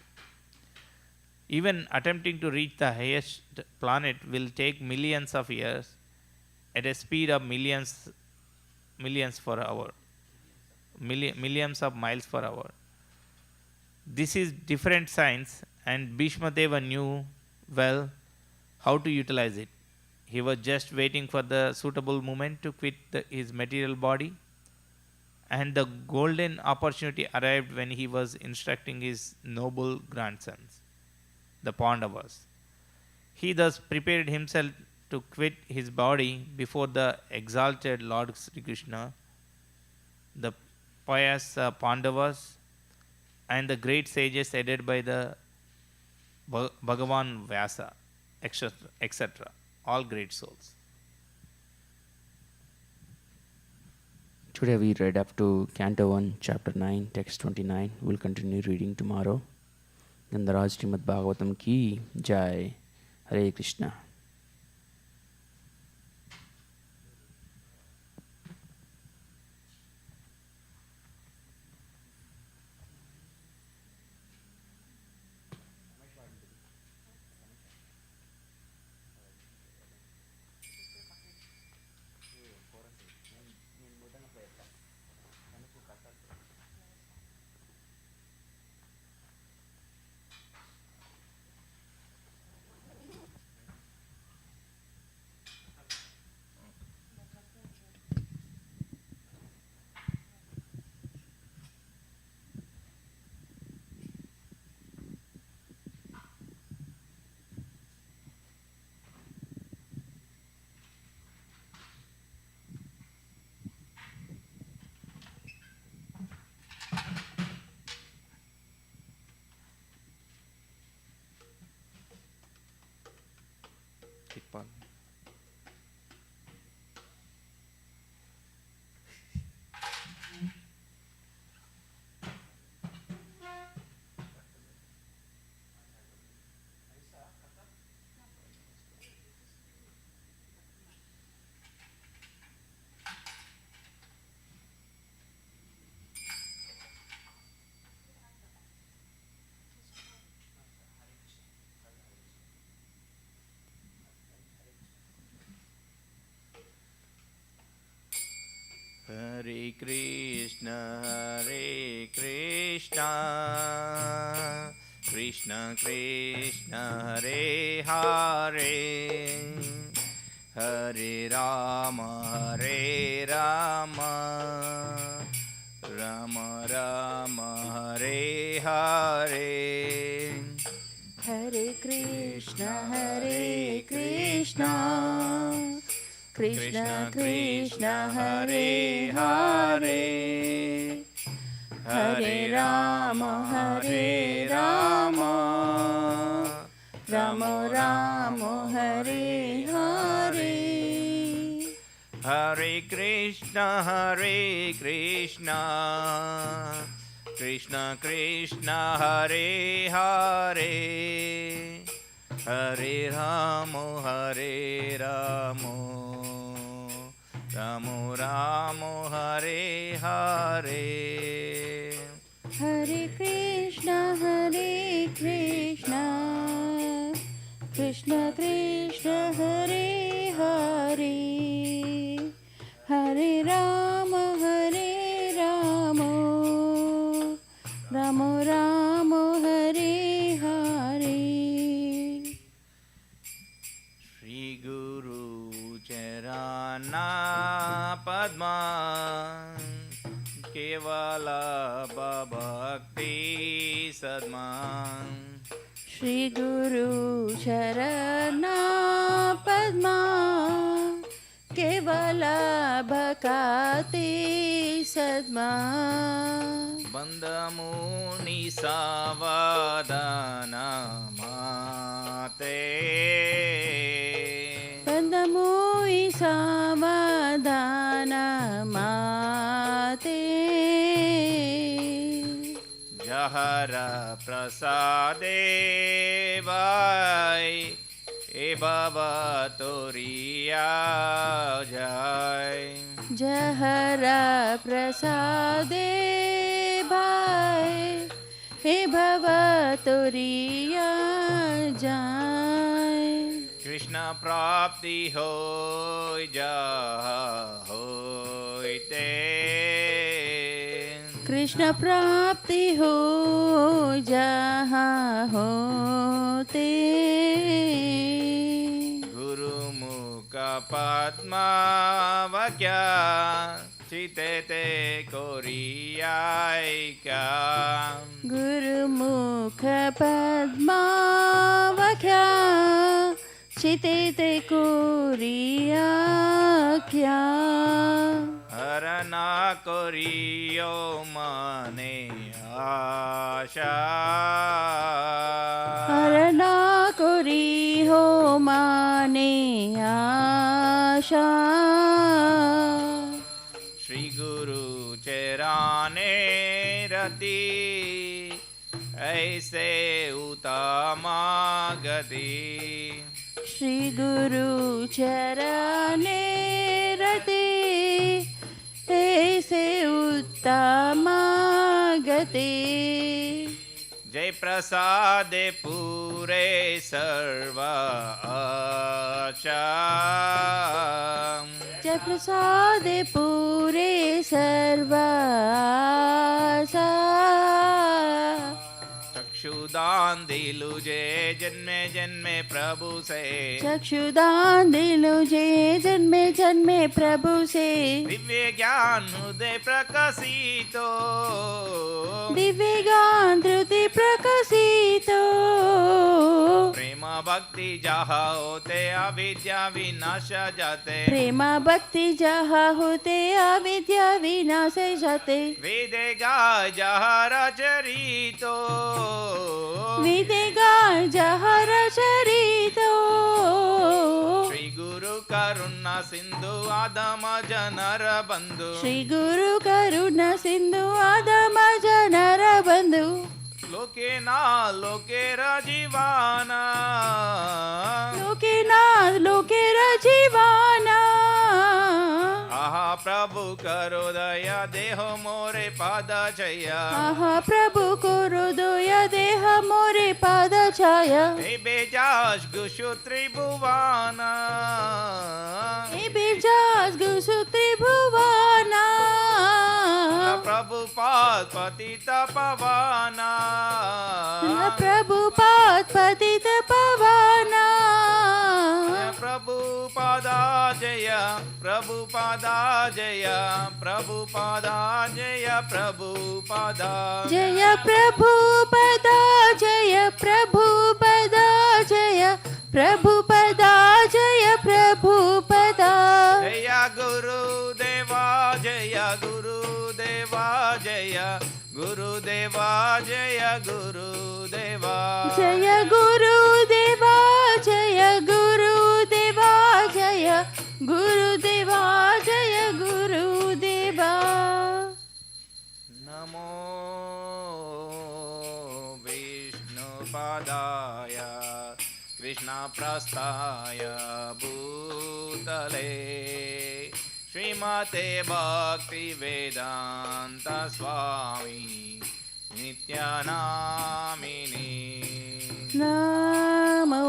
Even attempting to reach the highest planet will take millions of years at a speed of millions per hour, millions of miles per hour. This is different science, and Bhishma Deva knew well how to utilize it. He was just waiting for the suitable moment to quit his material body, and the golden opportunity arrived when he was instructing his noble grandsons, the Pandavas. He thus prepared himself to quit his body before the exalted Lord Sri Krishna, the pious Pandavas, and the great sages headed by the Bhagavan Vyasa, etc. All great souls. Today we read up to Canto 1, Chapter 9, Text 29. We'll continue reading tomorrow. Gandaraj Srimad Bhagavatam Ki Jai. Hare Krishna. Hare Krishna, Krishna Krishna, Hare Hare, Hare Rama, Rama Rama, Hare Hare. Hare Krishna, Krishna Krishna, Hare Hare, Hare Rama, Rama Rama, Hare Hare. Hare Krishna, Krishna Krishna, Hare Hare, Hare Rama, Rama Rama, Hare Hare. Hare Krishna, Krishna Krishna, Hare Hare, Hare Rama, Rama Rama, Hare Hare. Shri Guru Charana Padma Kevala Bhakti Sadman. Shri Guru Charana Padma केवलाभकाति Sadma बन्धमुनि सावधानमाते बन्धमुनि सावधानमाते जहर प्रसादे Y ए भवतोरिया जय जहरा प्रसादे भाई हे भवतोरिया जाय कृष्ण प्राप्ति हो होते कृष्ण प्राप्ति हो जहाँ होते गुरुमुख पद्मा वक्या चिते ते कोरियायिका गुरुमुख पद्मावख्या चिते ते कोरिया क्या हरना कोरियो मने आशा हरना कोरी हो माने आशा श्री गुरु चराने रति ऐसे उत्तमा गति श्री गुरु चरणे रति ऐसे उत्तम गति जय प्रसादे पूरे सर्व आशा जय प्रसाद पूरे सर्वासा चक्षुदान दिलु जे जन्मे जन्मे प्रभु से चक्षुदान दिलु जे जन्मे जन्मे प्रभु से दिव्य ज्ञान हृदय प्रकाशितो दिव्य ज्ञान धृति प्रकाशितो प्रेम भक्ति जहाँ होते अविद्या विनाश जाते प्रेम भक्ति जहाँ होते अविद्या विनाश जाते वेदेगा जहाँ रचरितो विदेगा जहाँ रचरितो श्री गुरु करुणा सिंधु आदम जनर बंधु श्री गुरु करुणा सिंधु आदम जनर बंधु लोके ना लोके रजीवाना लोके नाथ लोके रजीवाना आहा प्रभु करो दया देहो मोरे पाद छया आहा प्रभु करो दया देह मोरे पाद छाया हे बेजाश गुशु त्रिभुवाना हे बेजास गुसु त्रिभुवाना प्रभु पाद पतित पवाना प्रभु पाद पतित पवाना प्रभु पादा जय प्रभु पादा जय प्रभु पादा जय प्रभु पादा जय प्रभु पदा जय प्रभु पदा जय प्रभु पदा जय प्रभु पदा जय गुरुदेवा जय गुरुदेवा जय गुरुदेवा जय गुरुदेवा जय गुरुदेवा जय गुरुदेवा जय गुरुदेवा जय गुरुदेवा नमो विष्णुपादाय कृष्णप्रस्थाय भूतले श्रीमते भक्तिवेदान्त स्वामी नित्यानामिने नमो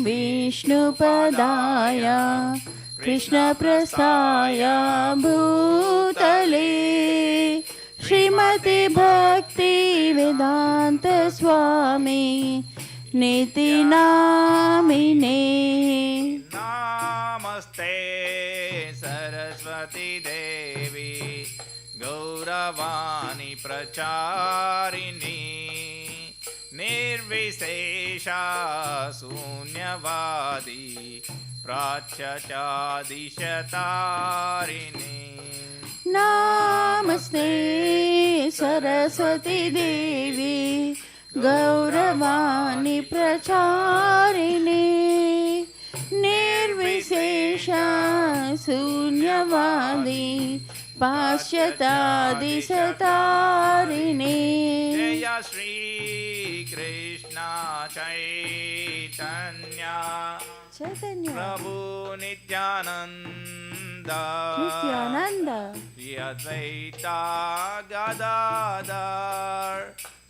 विष्णुपदाय कृष्णप्रस्थाय भूतले श्रीमते भक्तिवेदान्त स्वामी नित्यानामिने नमस्ते सरस्वती देवी गौरवाणी प्रचारिणी निर्विशेषा शून्यवादी प्राच्यचादिशतारिणे नमस्ते सरस्वती देवी गौरवाणी प्रचारिणे निर्विशेष शून्यवादी पाश्चात्यादिशतारिणे जय श्री कृष्ण चैतन्य चैतन्य प्रभु नित्यानंद नित्यानंद श्री अद्वैता गदाधर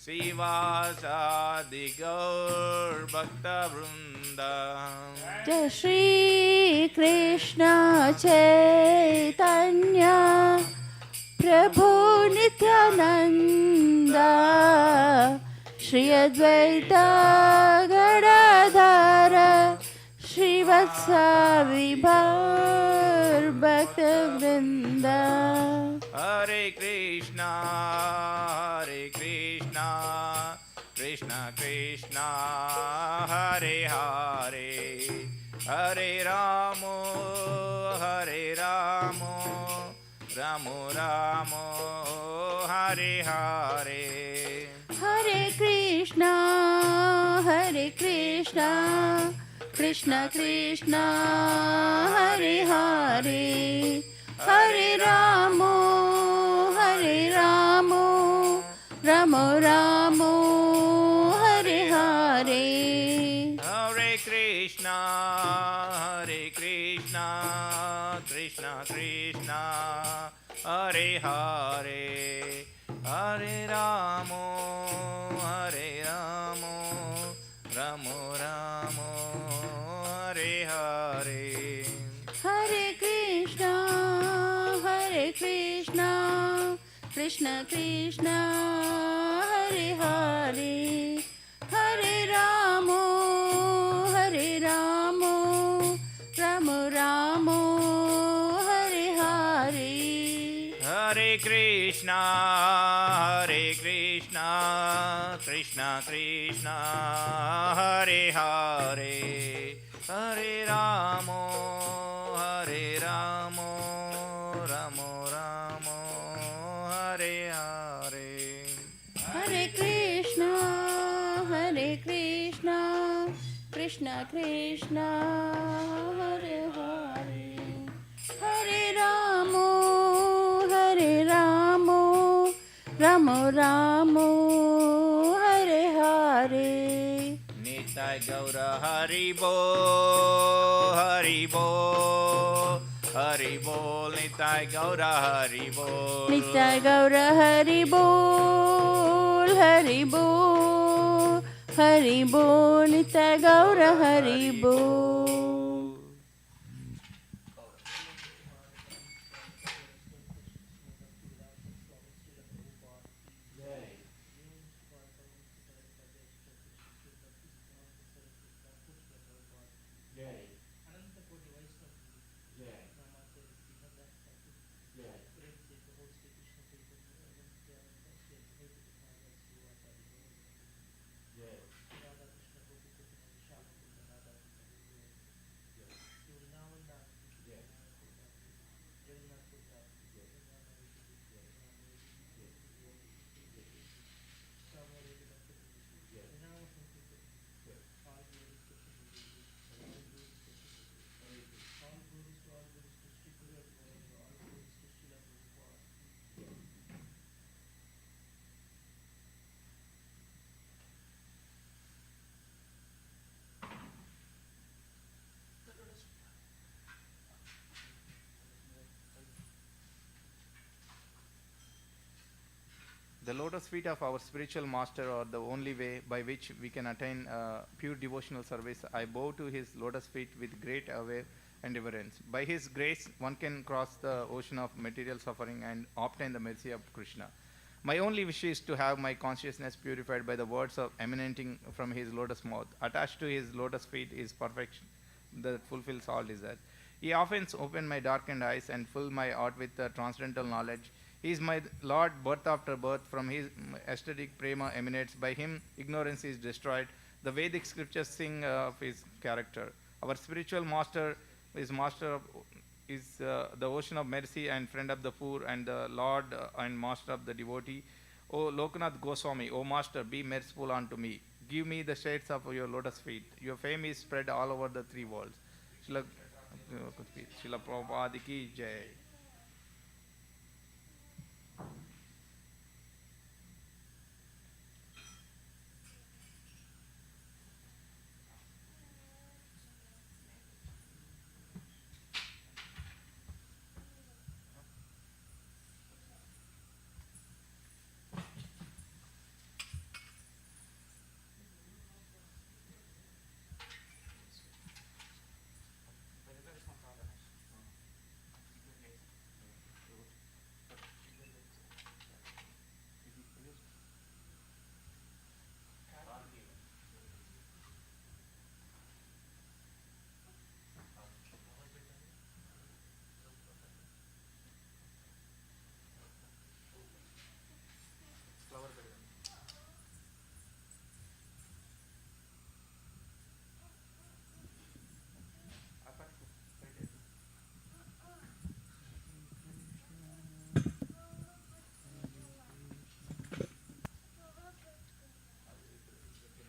श्रीवासादि गौर भक्त वृंद जय श्री कृष्ण चैतन्य प्रभु नित्यानंद श्री अद्वैता गदाधर श्रीवत्सादि गौर भक्त वृंद हरे कृष्णा कृष्ण कृष्ण हरे हरे हरे राम राम राम हरे हरे हरे कृष्णा कृष्ण कृष्ण हरे हरे हरे राम राम राम हरे हरे हरे कृष्णा कृष्ण कृष्ण हरे हरे हरे राम राम राम हरे हरे हरे कृष्णा कृष्ण कृष्ण हरे हरे हरे राम राम राम हरे हरे हरे कृष्णा कृष्ण कृष्ण हरे हरे हरे राम राम राम हरे हरे हरे कृष्णा कृष्ण कृष्ण हरे हरे हरे राम राम राम हरे हरे निताय गौर हरि बो निताय गौर हरि बोल नित्य गौर हरि बोल नित्य गौर हरि बोल The lotus feet of our spiritual master are the only way by which we can attain pure devotional service. I bow to his lotus feet with great awe and reverence. By his grace, one can cross the ocean of material suffering and obtain the mercy of Krishna. My only wish is to have my consciousness purified by the words of emanating from his lotus mouth. Attached to his lotus feet is perfection that fulfills all desire. He often opens my darkened eyes and fills my heart with transcendental knowledge. He is my Lord, birth after birth. From his aesthetic prema emanates. By him, ignorance is destroyed. The Vedic scriptures sing of his character. Our spiritual master is master of, is the ocean of mercy and friend of the poor and the Lord and master of the devotee. O Lokanath Goswami, O master, be merciful unto me. Give me the shades of your lotus feet. Your fame is spread all over the three worlds. Srila Prabhupada ki jai.